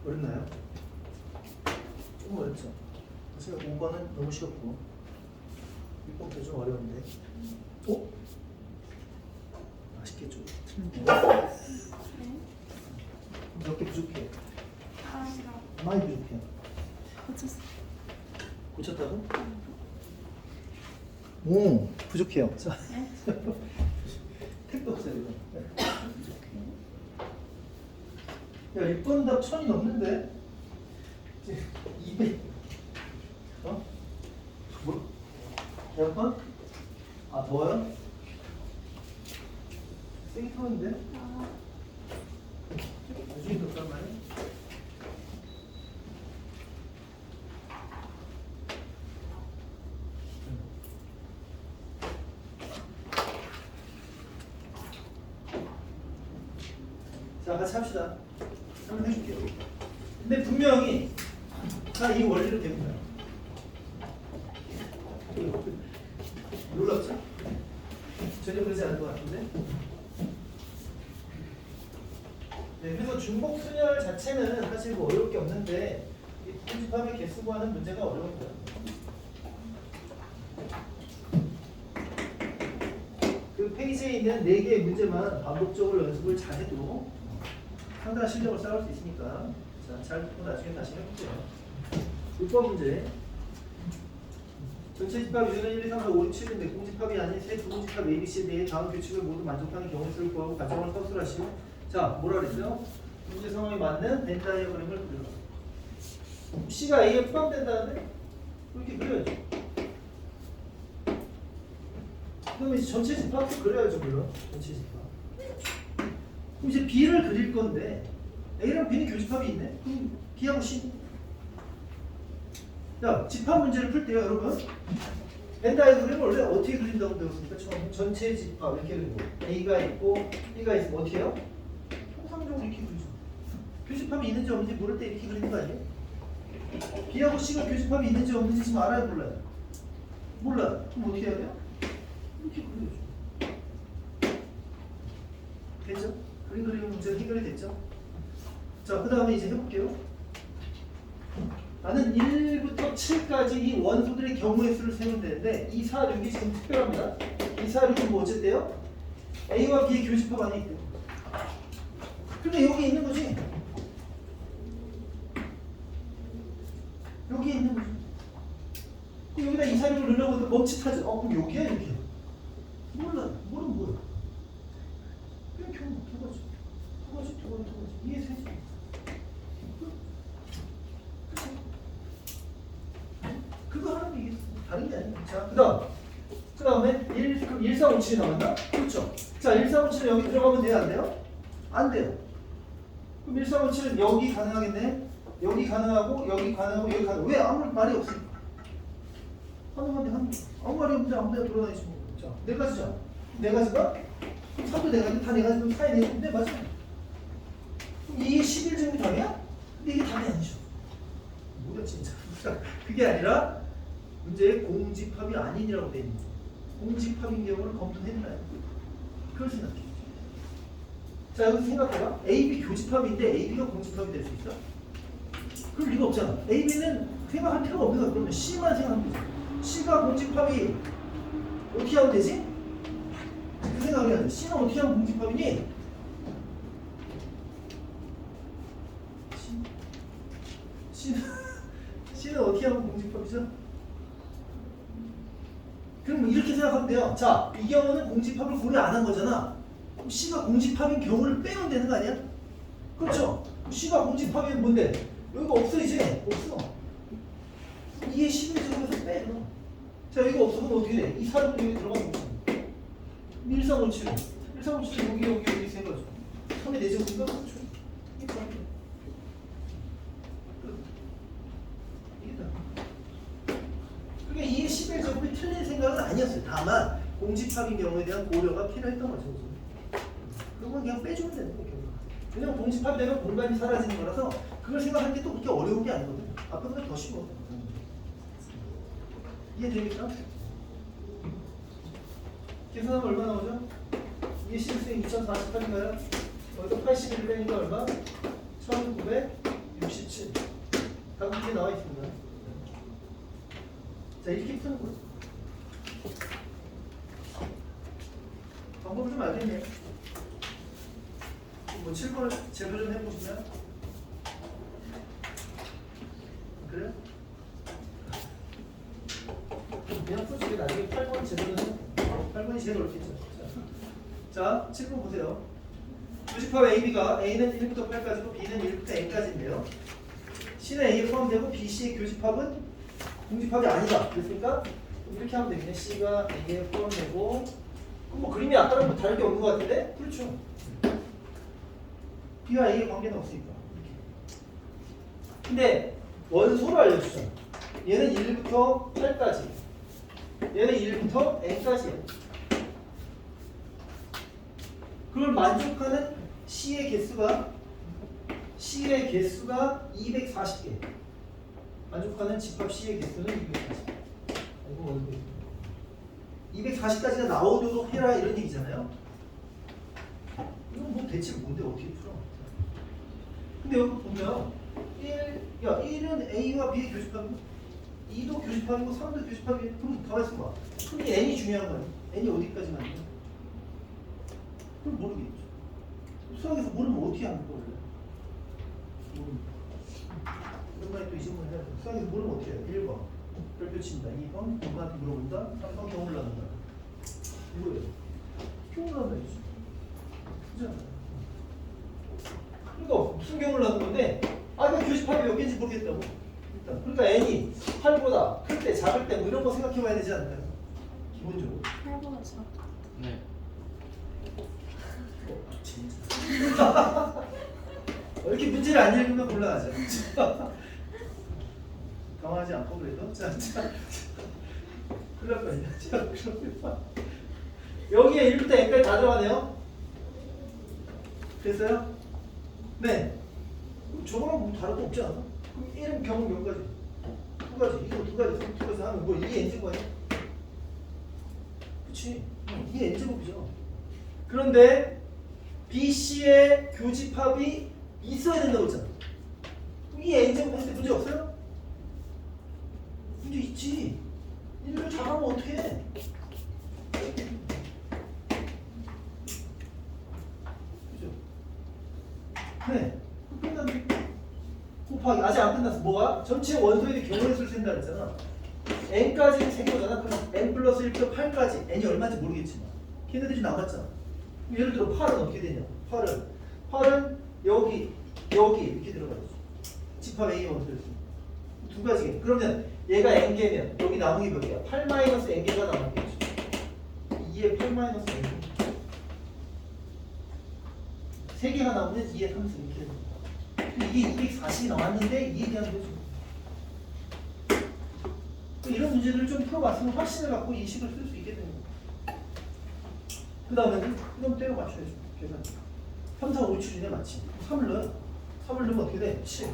어렵나요? 조금 어렵죠? 사실 5번은 너무 쉬웠고 6번도 좀 어려운데 어? 아쉽게 좀 몇 개 부족해? 많이 부족해. 고쳤어. 고쳤다고? 오 부족해요. 자 택도 없어요 이거. 야 6번 답 1000이 넘는데 200 어? 뭐? 몇 번? 아 더워요? 세게 터는데? 나중에 더 말이야? 자 같이 합시다. 한번 해줄게요. 근데 분명히 이 원리로 됩니다. 놀랍죠? 전혀 그러지 않을 것 같은데. 네, 그래서 중복 순열 자체는 사실 뭐 어려울 게 없는데 이 편집함의 개수 구하는 문제가 어려운 거예요. 그 페이지에 있는 4개의 문제만 반복적으로 연습을 잘해도 상당한 실력을 쌓을 수 있으니까 자, 잘 듣고 나중에 다시 해볼게요. 6번 문제. 전체 집합 유는 1, 2, 3, 4, 5, 6, 7인데 공집합이 아닌 세 두 공집합 A, B, C에 대해 다음 규칙을 모두 만족하는 경우의 수를 구하고 가정을 서술하시오. 자, 뭐라 그랬어요? 문제 상황에 맞는 벤 다이어그램을 그려라. C가 A에 포함된다는데? 이렇게 그려야죠. 그럼 이제 전체 집합도 그려야죠, 물론. 전체 집합. 그럼 이제 B를 그릴 건데 A랑 B는 교집합이 있네? 그럼 B하고 C. 자, 집합 문제를 풀 때요, 여러분. 벤 다이어그램을 원래 어떻게 그린다고 배웠습니까? 처음 전체 집합 이렇게 그리고 A가 있고 B가 있으면 어떻게 해요? 통상적으로 이렇게 그리죠. 교집합이 있는지 없는지 모를 때 이렇게 그리는 거 아니에요? B하고 C가 교집합이 있는지 없는지 지금 알아요, 몰라요? 몰라요. 그럼 어떻게 해야 돼요? 이렇게 그려야죠. 됐죠? 그림 그리는 문제가 해결이 됐죠? 자, 그 다음에 이제 해볼게요. 나는 1부터 7까지 이 원소들의 경우의 수를 세면 되는데 2, 4, 6이 지금 특별합니다. 2, 4, 6은 뭐 어쨌대요? A와 B의 교집합 안에 있대요. 근데 여기 있는 거지? 여기 있는 거지. 그럼 여기다 2, 4, 6을 넣으려고 멈칫하죠. 그럼 여기야 여기야? 몰라. 모르면 뭐야? 그냥 경우 두 가지. 두 가지. 이게 세지. 그거 하는 게 이게 다른 게 아니야. 자, 그 다음에 1457이 나왔나? 그렇죠. 자, 1457은 여기 들어가면 돼요? 안 돼요? 안 돼요. 그럼 1457은 여기 가능하겠네? 여기 가능하고, 여기 가능하고, 여기 가능하고. 왜? 아무 말이 없으니까. 가능한데, 아무 말이 없는데 아무 데나 돌아다니지 뭐. 자, 4가지죠? 4가지가? 3도 4가지, 다 4가지, 그럼 4에 4. 네, 맞아. 그럼 이게 11중이 답이야? 근데 이게 답이 아니죠. 뭐야, 진짜. 그게 아니라, 문제에 공집합이 아니라고 돼 있는 거예요. 공집합인 경우를 검토했나요? 그걸 생각해. 자, 여기서 생각해봐. AB 교집합인데 AB가 공집합이 될 수 있어? 그럴 리가 없잖아. AB는 생각할 필요가 없는 거야. 그러면 C만 생각하면 되지. C가 공집합이 어떻게 하면 되지? 그 생각을 해야 돼. C는 어떻게 하면 공집합이니? C는 어떻게 하면 공집합이죠? 그럼 이렇게 생각하면 돼요. 자, 이 경우는 공집합을 고려 안 한 거잖아. 그럼 C가 공집합인 경우를 빼면 되는 거 아니야? 그렇죠? C가 공집합이 뭔데? 여기가 없어 이제? 없어. 이게 11중에서 빼. 자, 이거 없으면 어떻게 돼? 이 사람은 여기 들어가는 거지. 1357. 1357 여기 세 거죠. 3의 4제곱인가? 그렇죠. 이게 다. 이게 다. 그게 이 11제곱이 틀린 생각은 아니었어요. 다만 공집합인 경우에 대한 고려가 필요했던 거죠. 그건 그냥 빼주면 되는 거예요. 왜냐면 공집합이 되면 공간이 사라지는 거라서 그걸 생각하는 게 또 그렇게 어려운 게 아니거든요. 앞으로는 더 쉬워. 이해됩니까? 계산하면 얼마 나오죠? 이게 실수에 2048인가요? 여기서 81 빼니까 얼마? 1960 그렇지. 답은 이렇게 나와 있습니다. 자, 이렇게 푸는 거예요. 방법을 좀 알겠네요. 뭐 7번을 제대로 좀 해보시면 그래요? 그냥 솔직히 나중에 8번 제대로 해. 8번이 제일 어렵겠죠. 자, 7번 보세요. 교집합 AB가 A는 1부터 8까지고 B는 1부터 N까지인데요. C는 A에 포함되고 B, C의 교집합은 공집합이 아니다. 그랬으니까 이렇게 하면 되겠네. C가 A에 포함되고 그럼 뭐 그림이 아까랑 뭐 다를 게 없는 것 같은데? 그렇죠. B와 A의 관계는 없으니까. 이렇게. 근데 원소를 알려주잖아. 얘는 1부터 8까지. 얘는 1부터 N까지야. 그걸 만족하는 C의 개수가 240개. 만족하는 집합 C의 개수는 240. 아이고, 240까지가 나오도록 해라 이런 얘기잖아요. 이건 뭐 대체 뭔데 어떻게 풀어? 근데 여기 보면 1은 A와 B의 교집합이고 2도 교집합이고 3도 교집합이고 그럼 가만히 있어봐. 그럼 이 N이 중요한 거야. N이 어디까지 맞냐? 그럼 모르겠죠. 수학에서 모르면 어떻게 하는 거야? 모릅니다. 오랜만에 또 이 질문 해야 돼. 수학에서 모르면 어떻게 해요? 1번 별표 친다. 2번 누구한테 물어본다. 3번 경험을 나눈다. 뭐예요? 경험을 나눈다지. 그죠? 그러니까 무슨 경험을 나눈 건데 이거 교집합이 몇 개인지 모르겠다고. 일단 그러니까 n이 8보다 클 때 작을 때 뭐 이런 거 생각해봐야 되지 않나요? 기본적으로. 8보다 작다. 네. 진짜. 이렇게 문제를 안 읽으면 곤란하죠. 당황하지 않고 그래도 자, 큰일 날 뻔했네. 여기에 1부터 n까지 다 들어가네요. 됐어요? 네. 그럼 저거랑 뭐 다를 거 없지 않아? 그럼 1은 경우 몇 가지? 2가지, 이거 2가지, 2가지 하면 뭐 2의 n제곱이야? 그치? 이게 n제곱이죠. 그런데 BC의 교집합이 있어야 된다고 했잖아. 이 n제곱 했을 때 문제 없어요? 문제 있지. 1을 작하면 어떻게 해? 그죠? 네. 끝났네. 곱하기 아직 안 끝났어. 뭐가? 전체 원소의 경우의 수를 센다 그랬잖아. n까지는 생 거잖아. 그럼 n 플러스 1부터 8까지 n이 얼마인지 모르겠지만 걔네들이 남았잖아. 예를 들어 8은 어떻게 되냐? 8은 여기 이렇게 들어가야지. 집합 A 원소였어. 두 가지게. 그러면 얘가 n개면 여기 남은 게 몇 개야? 8 마이너스 n개가 남았겠지. 2에 8 마이너스 n개. 3개가 남으면 2에 3승 이렇게 되는 거야. 이게 240이 나왔는데 이에 대한 거죠. 이런 문제들을 좀 풀어봤으면 확신을 갖고 이 식을 쓸 수 있게 되는 거야. 그 다음에는 그럼 때려 맞춰야죠. 계산. 3, 4, 5, 7 중에 맞지. 3을 넣어요. 3을 넣으면 어떻게 돼? 7.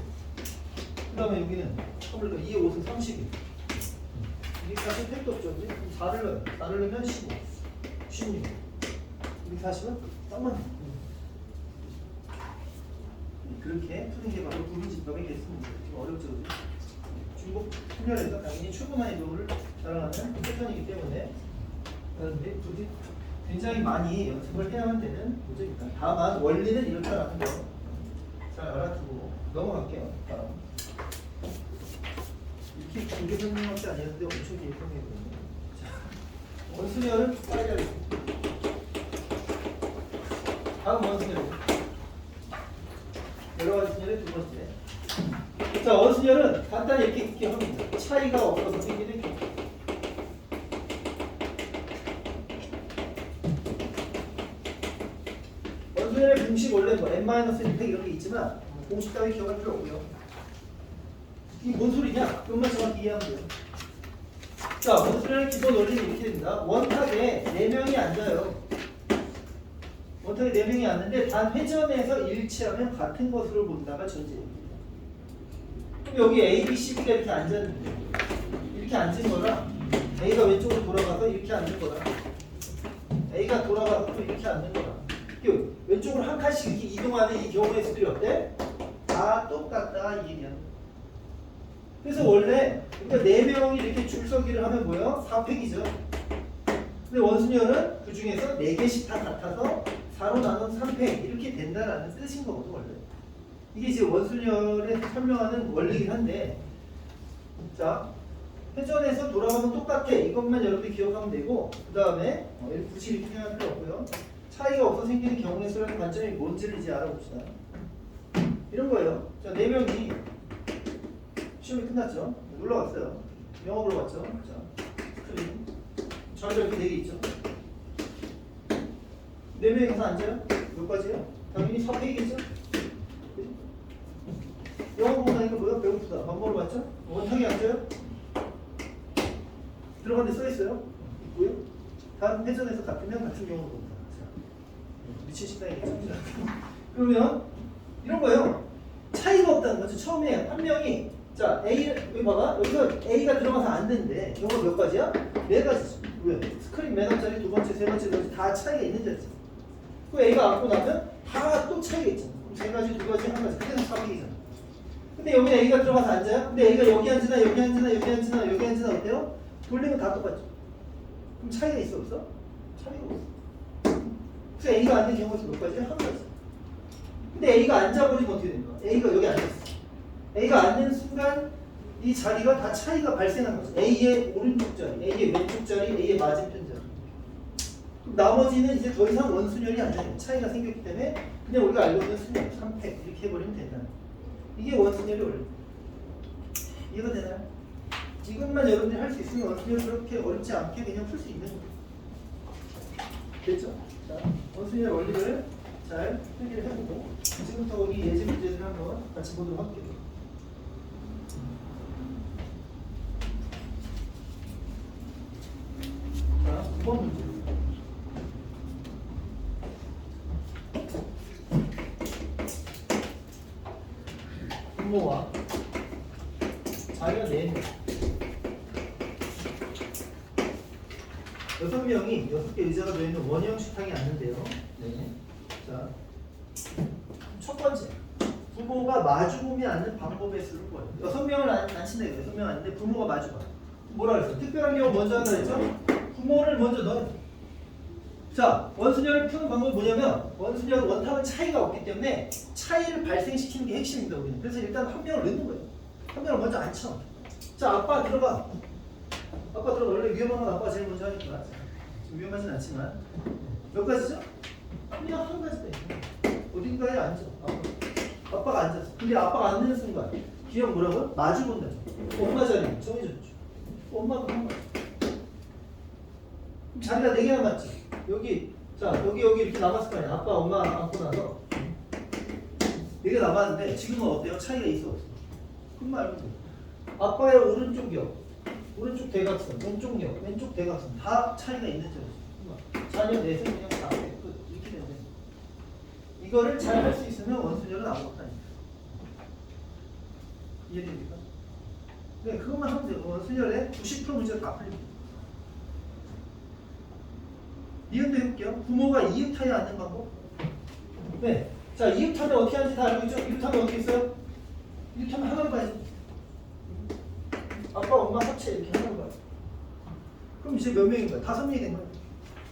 그 다음에 여기는 3을 넣으면 2에 5은 30이. 이게 사실 택도 없죠. 4를 넣어요. 4를 넣으면 15. 16. 여기 40은 딱 맞네. 그렇게 푸는 게 바로 부분집합의 개수입니다. 좀 어렵죠. 중국 훈련에서 당연히 초보만의 노를 자랑하는 패턴이기 때문에 부디 굉장히 많이 연습을 해야만 되는 문제입니다. 다만 원리는 이렇다라는 거 잘 알아두고 넘어갈게요. 다음. 이렇게 길게 설명할 게 아니었는데 엄청 길게 설명했거든요. 자, 원순열은 빨리 하겠습니다. 다음 원순열. 여러 가지 순열의 두 번째. 자, 원순열은 간단히 이렇게 합니다. 차이가 없어서 생기는 경우. 원순열의 공식 원래 뭐 n-1 이런 게 있지만 공식 따위 기억할 필요 없고요. 이게 뭔 소리냐? 그것만 정확히 이해하면 돼요. 자, 원순열의 기본 원리는 이렇게 됩니다. 원탁에 4명이 앉아요. 원탁에 4명이 앉는데 단 회전에서 일치하면 같은 것으로 본다가 전제입니다. 그럼 여기 A, B, C, B가 이렇게 앉았는데 이렇게 앉은 거랑 A가 왼쪽으로 돌아가서 이렇게 앉는 거랑 A가 돌아가서 또 이렇게 앉는 거랑 왼쪽으로 한 칸씩 이렇게 이동하는 이 경우의 수들이 어때? 다 똑같다 이 얘기야. 그래서 원래 그러니까 4명이 이렇게 줄서기를 하면 뭐예요? 4팩이죠. 근데 원순열은 그 중에서 4개씩 다 같아서 4로 나눈 3팩 이렇게 된다라는 뜻인 거거든 원래. 이게 지금 원순열에 설명하는 원리긴 한데, 자 회전에서 돌아가면 똑같아 이것만 여러분들이 기억하면 되고, 그 다음에 굳이 이렇게 생각할 필요 없고요. 차이가 없어 생기는 경우의 수라는 관점이 뭔지를 이제 알아봅시다. 이런 거예요. 자 4명이 시험이 끝났죠. 놀러 갔어요. 영어 보러 갔죠. 자 스크린 자리가 이렇게 4개 있죠. 4명이 가서 앉아요. 몇 가지요? 당연히 4페이지겠죠. 영어 보고 나니까 뭐야? 배고프다. 밥 먹으러 갔죠? 원탕에 앉아요. 들어간 데 써있어요. 있고요. 다음 회전에서 같으면 같은 경우로 봅니다. 자, 미친 식당이겠죠. 그러면 이런 거예요. 차이가 없다는 거죠. 처음에 한 명이 자 A 여기 봐봐. 여기서 A가 들어가서 안 되는데 경우가 몇 가지야? 4가지죠. 왜? 스크린 맨 앞자리 두 번째, 세 번째, 네 번째 다 차이가 있는 자리죠. 그 A가 앉고 나면 다 또 차이가 있잖아. 그럼 3가지, 2가지, 1가지. 그래서 400이잖아. 근데 여기 A가 들어가서 앉아요? 근데 A가 여기 앉으나 여기 앉으나 여기 앉으나 여기 앉으나 어때요? 돌리면 다 똑같죠. 그럼 차이가 있어 없어? 차이가 없어. 그래서 A가 앉는 경우가 몇 가지야? 1가지. 근데 A가 앉아버리면 어떻게 되는 거야? A가 여기 앉았어. A가 앉는 순간 이 자리가 다 차이가 발생하는 거죠. A의 오른쪽 자리, A의 왼쪽 자리, A의 맞은편 자리. 그럼 나머지는 이제 더 이상 원순열이 안 되는 차이가 생겼기 때문에 그냥 우리가 알고 있는 순열, 3팩 이렇게 해버리면 된다. 이게 원순열이 원래. 이해가 되나요? 이것만 여러분들이 할 수 있으면 원순열 그렇게 어렵지 않게 그냥 풀 수 있는 거예요. 됐죠? 자, 원순열 원리를 잘 해결을 해보고 지금부터 우리 예제 문제를 한번 같이 보도록 할게요. 자, 9번 문제. 부모와 자기가 4명 6명이 6개 의자가 놓여있는 원형 식탁에 앉는데요. 네. 자, 첫 번째 부모가 마주보며 앉는 방법의 수를 구해요. 6명을 앉힌다 이거예요. 6명 앉는데 부모가 마주봐. 뭐라 그랬어? 특별한 경우 먼저 한다 했죠? 부모를 먼저 넣어요. 자, 원순열을 푸는 방법이 뭐냐면 원순열 원탑은 차이가 없기 때문에 차이를 발생시키는 게 핵심입니다. 우리는. 그래서 일단 한 명을 넣는 거예요. 한 명을 먼저 앉혀. 자, 아빠 들어가. 아빠 들어가. 원래 위험한 건 아빠가 제일 먼저 하니까. 좀 위험하진 않지만 몇 가지죠? 그냥 한 가지다. 어딘가에 앉아. 아빠가 앉았어. 근데 아빠가 앉는 순간 기억 뭐라고요? 마주 본다. 엄마 자리 정해졌죠. 엄마가 한 거야. 자리가 4개 남았지. 여기 자 여기 이렇게 남았을 거 아니야. 아빠 엄마 앉고 나서 4개 남았는데 지금은 어때요? 차이가 있어 없어? 그럼 말고 아빠의 오른쪽 역, 오른쪽 대각선, 왼쪽 역, 왼쪽 대각선 다 차이가 있는 점이죠. 자녀 넷은 그냥 다 끝. 이렇게 되는 거예요. 이거를 잘 할 수 있으면 원순열은 아무것도 아닙니다. 이해됩니까? 네, 그것만 하면 돼요. 원순열의 90% 문제가 다 풀립니다. 이음도 해볼게요. 부모가 이음타에 앉는 방법. 네. 자, 이음타면 어떻게 하는지 다 알고 있죠? 이음타면 어떻게 있어요? 이음타면 하나로 가야지. 아빠, 엄마 합체 이렇게 하나로 가요. 그럼 이제 몇 명인 거야? 5명이 된 거야.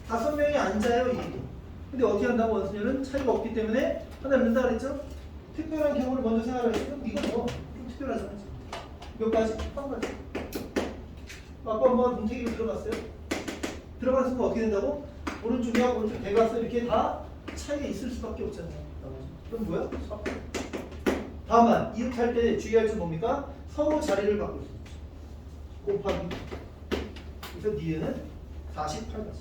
5명이 앉아요, 이게. 근데 어떻게 한다고 원순열은 차이가 없기 때문에 하나 넣는다 그랬죠? 특별한 경우를 먼저 생각하시면 이건 뭐 좀 특별하잖아요. 몇 가지? 한 가지. 아빠, 엄마가 동태기로 들어갔어요. 들어가는 순간 어떻게 된다고? 오른쪽이야, 오른쪽 대각선 이렇게 다 차이가 있을 수밖에 없잖아요. 그럼 뭐야? 다만 이렇게 할 때 주의할 점 뭡니까? 서로 자리를 바꿀 수 있죠. 곱하기. 그래서 뒤에는 48가지.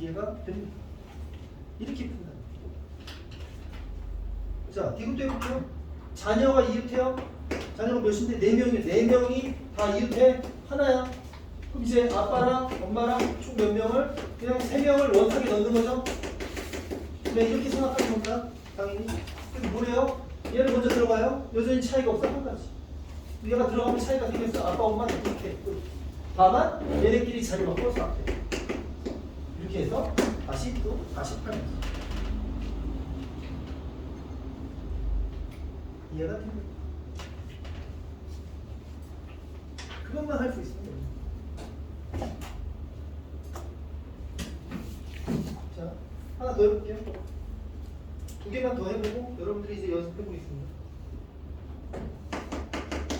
이해가 됩니다. 이렇게 푼다. 자, 이것도 해볼게요. 자녀가 이웃해요. 자녀가 몇인데? 4명이에요. 4명이 다 이웃해? 하나야. 그럼 이제 아빠랑 엄마랑 총 몇 명을 그냥 3명을 원탁에 넣는 거죠? 네, 이렇게 생각하는 겁니다. 당연히. 그럼 뭐래요? 얘를 먼저 들어가요? 여전히 차이가 없어? 한 가지. 얘가 들어가면 차이가 생겼어. 아빠, 엄마는 이렇게. 다만 얘네끼리 자리 바꿔서 앞에. 이렇게 해서 다시 또 48. 이해가 됩니다. 그것만 할 수 있습니다. 자, 하나 더 해볼게요. 두 개만 더 해보고 여러분들이 이제 연습해보고 있습니다.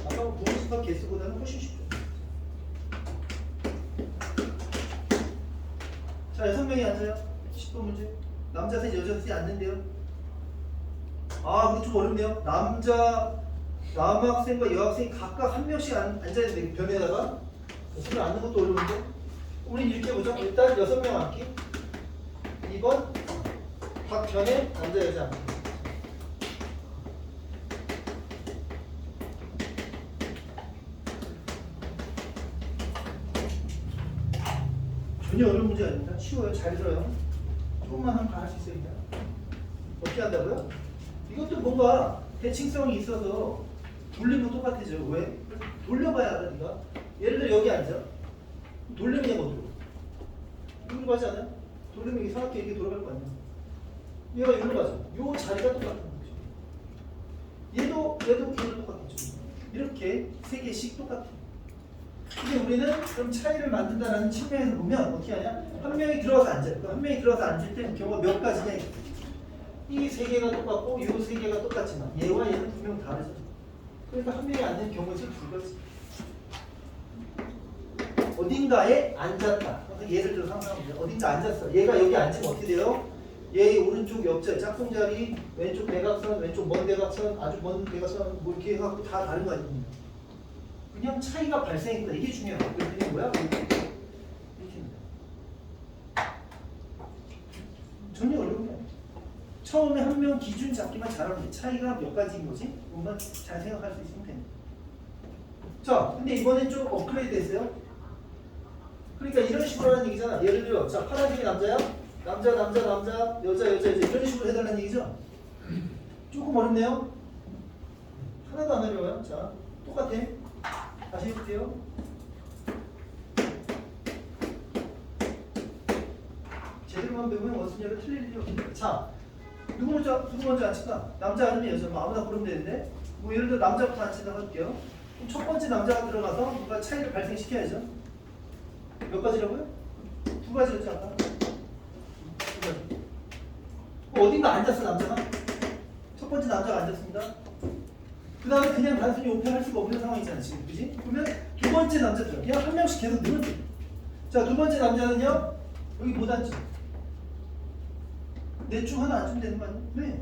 아까 부분수학 개수보다는 훨씬 쉽죠. 자, 6명이 앉아요. 10번 문제. 남자 셋, 여자 셋이 앉는데요. 아, 그거 좀 어렵네요. 남학생과 여학생이 각각 한 명씩 앉아야 되는데 변에다가 손을 앉는 것도 어려운데 우리 이렇게 보죠. 일단 6명 앉기. 2번 각 변에 앉아야지 앉기. 전혀 어려운 문제 아닙니다. 쉬워요. 잘 들어요. 조금만 하면 다 할 수 있습니다. 어떻게 한다고요? 이것도 뭔가 대칭성이 있어서 돌리면 똑같아져. 왜? 돌려봐야 알아, 네가. 예를 들어 여기 앉아. 돌리면 얘가 어디로? 여기로 가지 않아요? 돌리면 이게 이상하게 이렇게 돌아갈 거 아니야? 얘가 여기로 가죠. 요 자리가 똑같은 거죠. 얘도 똑같겠죠. 이렇게 세 개씩 똑같아. 근데 우리는 그럼 차이를 만든다는 측면에서 보면 어떻게 하냐? 한 명이 들어가서 앉아요. 한 명이 들어가서 앉을 때 경우가 몇 가지냐? 이 세 개가 똑같고 이 세 개가 똑같지만 얘와 얘는 분명 다르죠. 그러니까 한 명이 앉는 경우에서 두 가지. 어딘가에 앉았다. 예를 들어 상상합니다. 어딘가 앉았어. 얘가 여기 앉으면 어떻게 돼요? 얘의 오른쪽 옆자리, 짝꿍자리, 왼쪽 대각선, 왼쪽 먼 대각선, 아주 먼 대각선 뭐 이렇게 해갖고 다 다른 거 아닙니까? 그냥 차이가 발생했다. 이게 중요하다. 그게 뭐야? 이렇게입니다. 전혀 어려운 게 아니에요. 처음에 한 명 기준 잡기만 잘하면 돼. 차이가 몇 가지인 거지? 뭔가 잘 생각할 수 있으면 됩니다. 자, 근데 이번엔 좀 업그레이드 됐어요. 그러니까 이런 식으로 하는 얘기잖아. 예를 들어, 자, 파란색이 남자야? 남자, 여자, 이런 식으로 해달라는 얘기죠? 조금 어렵네요? 하나도 안 어려워요. 자, 똑같아. 다시 해볼게요. 제대로만 배우면 원순위가 틀릴 일이 없습니다. 자, 누구 먼저 앉힐까? 남자 아니면 여자, 뭐 아무나 고르면 되는데, 뭐 예를 들어 남자부터 앉힌다고 할게요. 그럼 첫 번째 남자가 들어가서 누가 차이를 발생시켜야죠. 몇 가지라고요? 두 가지였죠, 아까? 두 가지. 어딘가 앉았어, 남자가? 첫 번째 남자가 앉았습니다. 그 다음에 그냥 단순히 오픈할 수가 없는 상황이잖아, 지금. 그지? 그러면 두 번째 남자 들어. 그냥 한 명씩 계속 늘어져. 자, 두 번째 남자는요, 여기 못 앉죠. 넷 중 하나 앉으면 되는 거 아니야?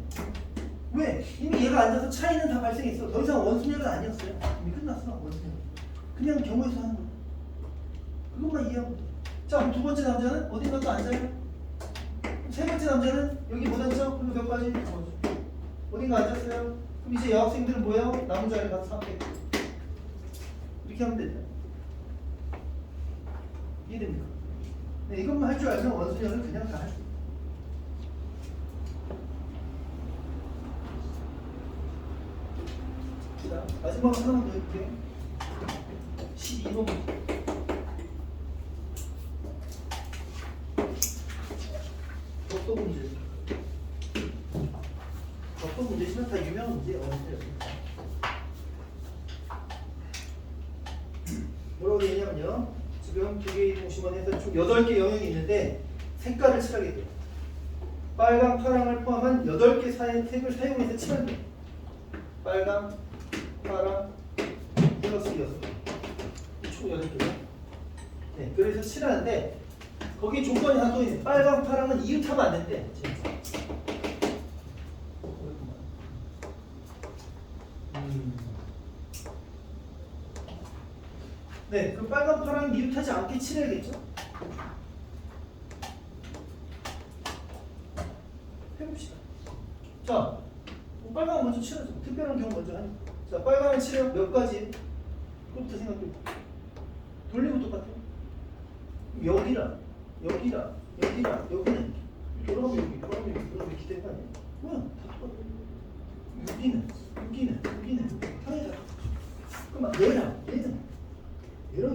왜? 이미 얘가 앉아서 차이는 다 발생했어. 더 이상 원순위가 아니었어요. 이미 끝났어, 원순위가. 그냥 경우에서 하는 거야. 그것만 이해하면 돼. 자, 그럼 두 번째 남자는 어딘가 또 앉아요. 세 번째 남자는 여기 못 앉죠? 그럼 몇 가지? 어딘가 앉았어요. 그럼 이제 여학생들은 뭐예요? 남은 자리에 가서 사면 돼. 이렇게 하면 되죠. 이해됩니까? 네, 이것만 할 줄 알면 원순위는 그냥 다 할 수 있어요. 자, 마지막으로 하나만 더 해볼게요. 12번 덕도 문제. 덕도 문제지만 다 유명한 문제예요. 뭐라고 얘기하냐면요. 지금 두 개의 동심원에서 총 8개 영역이 있는데 색깔을 칠하게 돼요. 빨강, 파랑을 포함한 8개 색을 사용해서 칠하게 돼요. 빨강, 파랑, 플러스 6개. 총 8개요. 네, 그래서 칠하는데 거기 조건이 하나 또 있네. 빨강, 파랑은 이웃하면 안 된대. 네, 그럼 빨간, 파랑 이웃하지 않게 칠해야겠죠? 해봅시다. 자, 빨강은 먼저 칠하죠. 특별한 경우 먼저 하니까. 자, 빨강을 칠하면 몇 가지? 그것부터 생각해. 돌리면 똑같아요. 여기랑 여기는 돌아가면 여기, 돌아가면 이렇게 되는 거 아니에요? 뭐야? 다 똑같아. 여기는 하나가. 그럼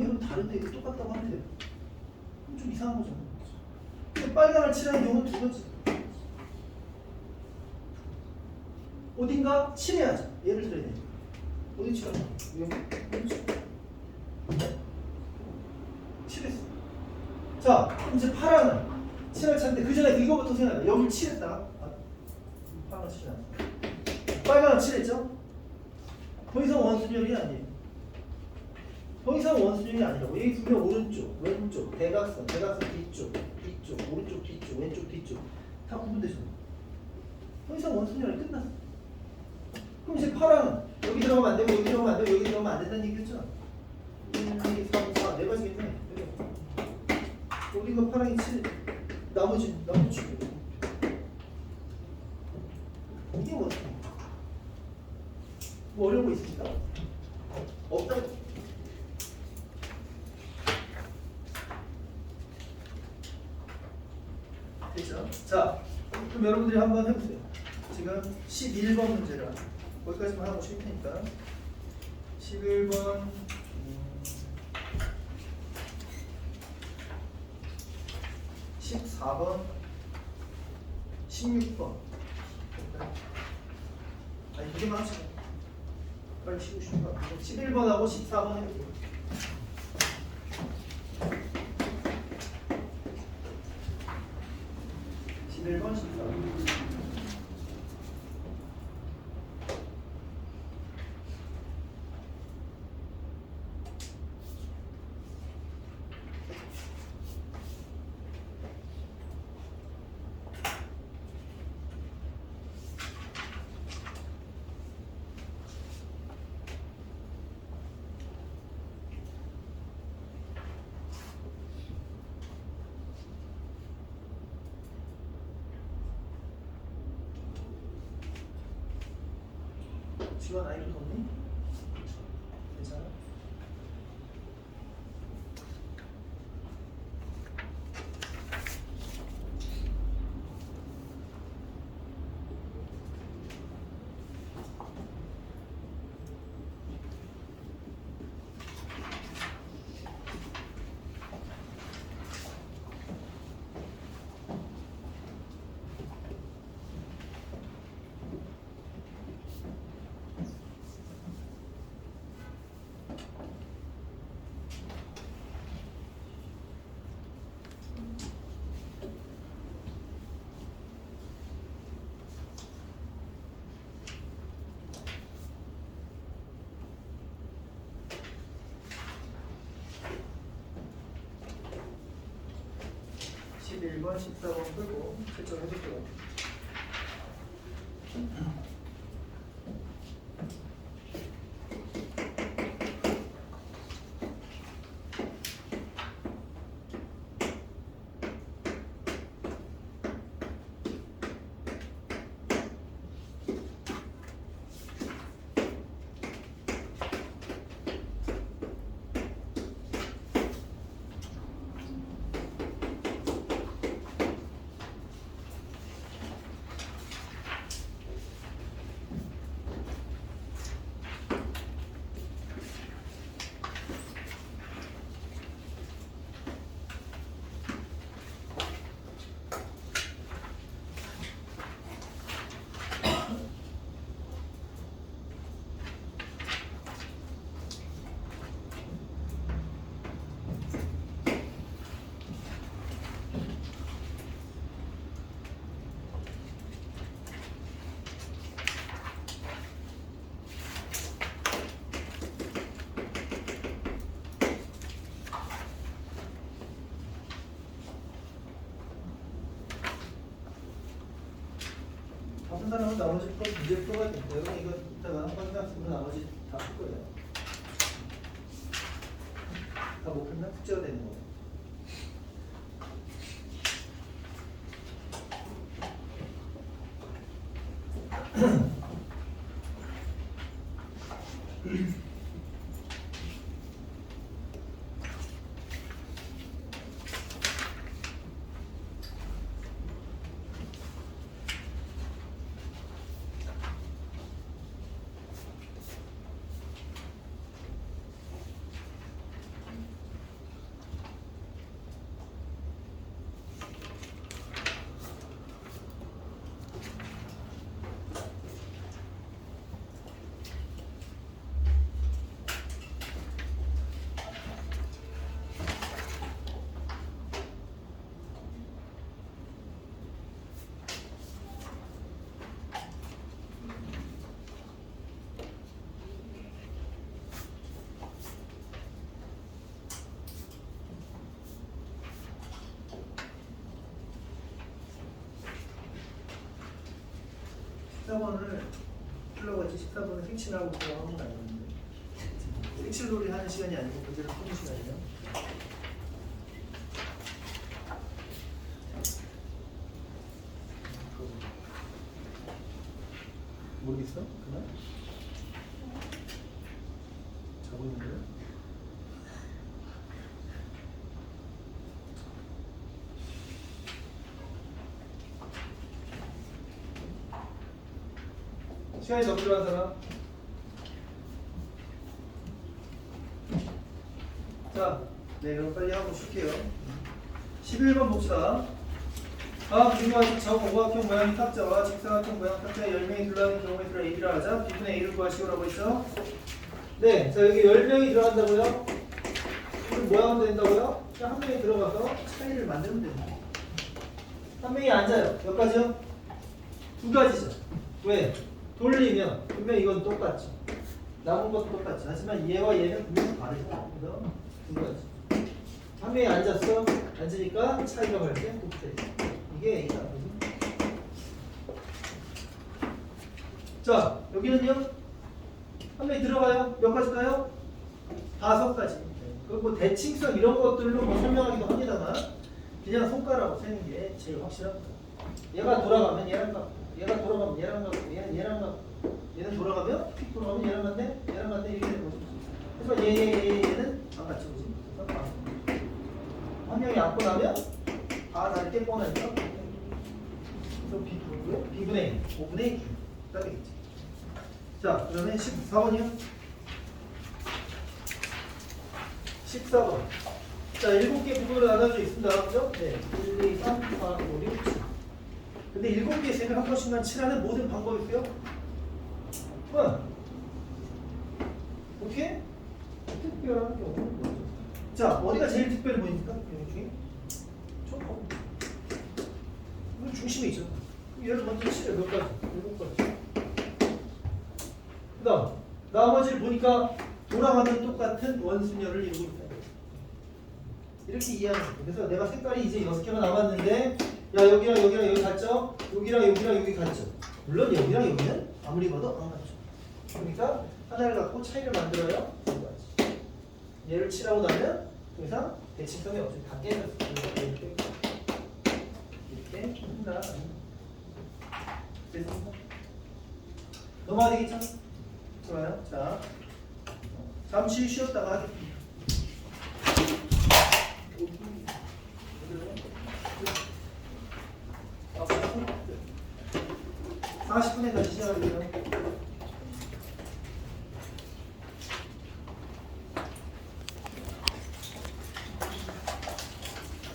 얘랑 다른데 이게 똑같다고 하면 돼요. 그럼 좀 이상한 거잖아. 근데 빨강을 칠하는 경우는 두 가지. 어딘가 칠해야죠. 예를 들어야 돼. 어디 칠하냐? 여기 칠했어. 자, 그럼 이제 파랑은 칠할 차인데 그 전에 이거부터 생각해. 여기 칠했다. 아, 파랑을 칠해 놨어. 빨강을 칠했죠? 더 이상 원순열이 아니에요. 더 이상 원순열이 아니라고. 여기 분명 오른쪽, 왼쪽, 대각선, 대각선 뒤쪽, 뒤쪽, 오른쪽 뒤쪽, 왼쪽 뒤쪽 다 구분되죠. 더 이상 원순열이 끝났어. 그럼 이제 파랑은 여기 들어가면 안 되고 여기 들어가면 안 되고 여기 들어가면 안 된다는 얘기였잖아. 1, 2, 3, 4 네 가지겠네. 여기가 파랑이 7 나머지 이게 뭐 어려운 거 있습니까? 없다. 됐죠? 자, 그럼 여러분들이 한번 해보세요. 지금 11번 문제라 거기까지만 하고 쉴 테니까 11번 14번 16번 아니 두 개만 하시고 빨리 쉬고 싶은 거 11번하고 14번 해볼게요. 11번 14번 지원 아이도 뒀니? 괜찮아? (11번) (14번) 끌고 채점해볼게요. 한 사람은 나머지 거 문제 풀어야 돼요. 여러분 이거 이따가 한번 쓰면 나머지 다 풀 거예요. 다 못 풀면 숙제가 되는 거예요. 14번을 풀려고 했지 14번을 색칠하고 들어가는 건 아니었는데 색칠놀이 하는 시간이 아니고 문제를 푸는 시간이에요. 모르겠어? 그만? 자고 있는 거야? 시간이 더 필요한 사람? 자, 네, 그럼 빨리 하고 쉴게요. 11번 봅시다. 다음 중요한 저공각형 모양의 탑자와 직사각형 모양 탑자의 10명이 들어가는 경우에 들어 A를 하자. B분의 A를 구하시오라고 했죠? 네, 자 여기 10명이 들어간다고요? 그럼 뭐 하면 된다고요? 그냥 한 명이 들어가서 차이를 만들면 됩니다. 한 명이 앉아요. 몇 가지요? 두 가지죠. 왜? 돌리면 분명 이건 똑같죠. 남은 것도 똑같죠. 하지만 얘와 얘는 분명 다르죠. 그래서 두 가지. 한 명이 앉았어. 앉으니까 차이가 발생 곱되죠. 이게 A다. 자, 여기는요. 한 명이 들어가요. 몇 가지일까요? 5가지. 그리고 뭐 대칭성 이런 것들로 뭐 설명하기도 합니다만 그냥 손가락으로 세는 게 제일 확실합니다. 얘가 돌아가면 얘랑 같고, 얘가 돌아가면 얘랑 같고, 얘는 얘랑 같고, 얘는 돌아가면 픽 돌아가면 얘랑 같네, 얘랑 같네 이렇게 되는 거죠. 그래서 얘는 안 같죠, 그지? 한 명이 앉고 나면 다 다르게 뻔하니까. 그래서 B분의 1, 5분의 1 딱 되겠지. 자, 그러면 14번이요. 14번. 자, 7개 부분으로 나눠져 있습니다. 그죠? 네. 1, 2, 3, 4, 5, 6, 7. 근데 7개의 셈을 한 번씩만 칠하는 모든 방법이 있어요? 어떻게? 특별한 경우는 뭐죠? 자, 어디가 제일 특별해 보입니까? 이 중에? 이건 중심에 있죠. 얘를 먼저 칠해 몇 가지? 7가지. 그 다음, 나머지를 보니까 돌아가면 똑같은 원순열을 이루고 있다. 이렇게 이해하는 거예요. 그래서 내가 색깔이 이제 6개가 남았는데, 야, 여기랑 여기랑 여기 같죠? 여기랑 여기랑 여기 같죠? 물론 여기랑 여기는 아무리 봐도 안 같죠. 그러니까 하나를 갖고 차이를 만들어요. 얘를 칠하고 나면 더 이상 대칭성이 없죠. 다 깨졌어. 이렇게 한다. 됐습니까? 넘어가야 되겠죠? 좋아요. 자, 잠시 쉬었다가 하겠습니다. 40분에 다시 시작할게요.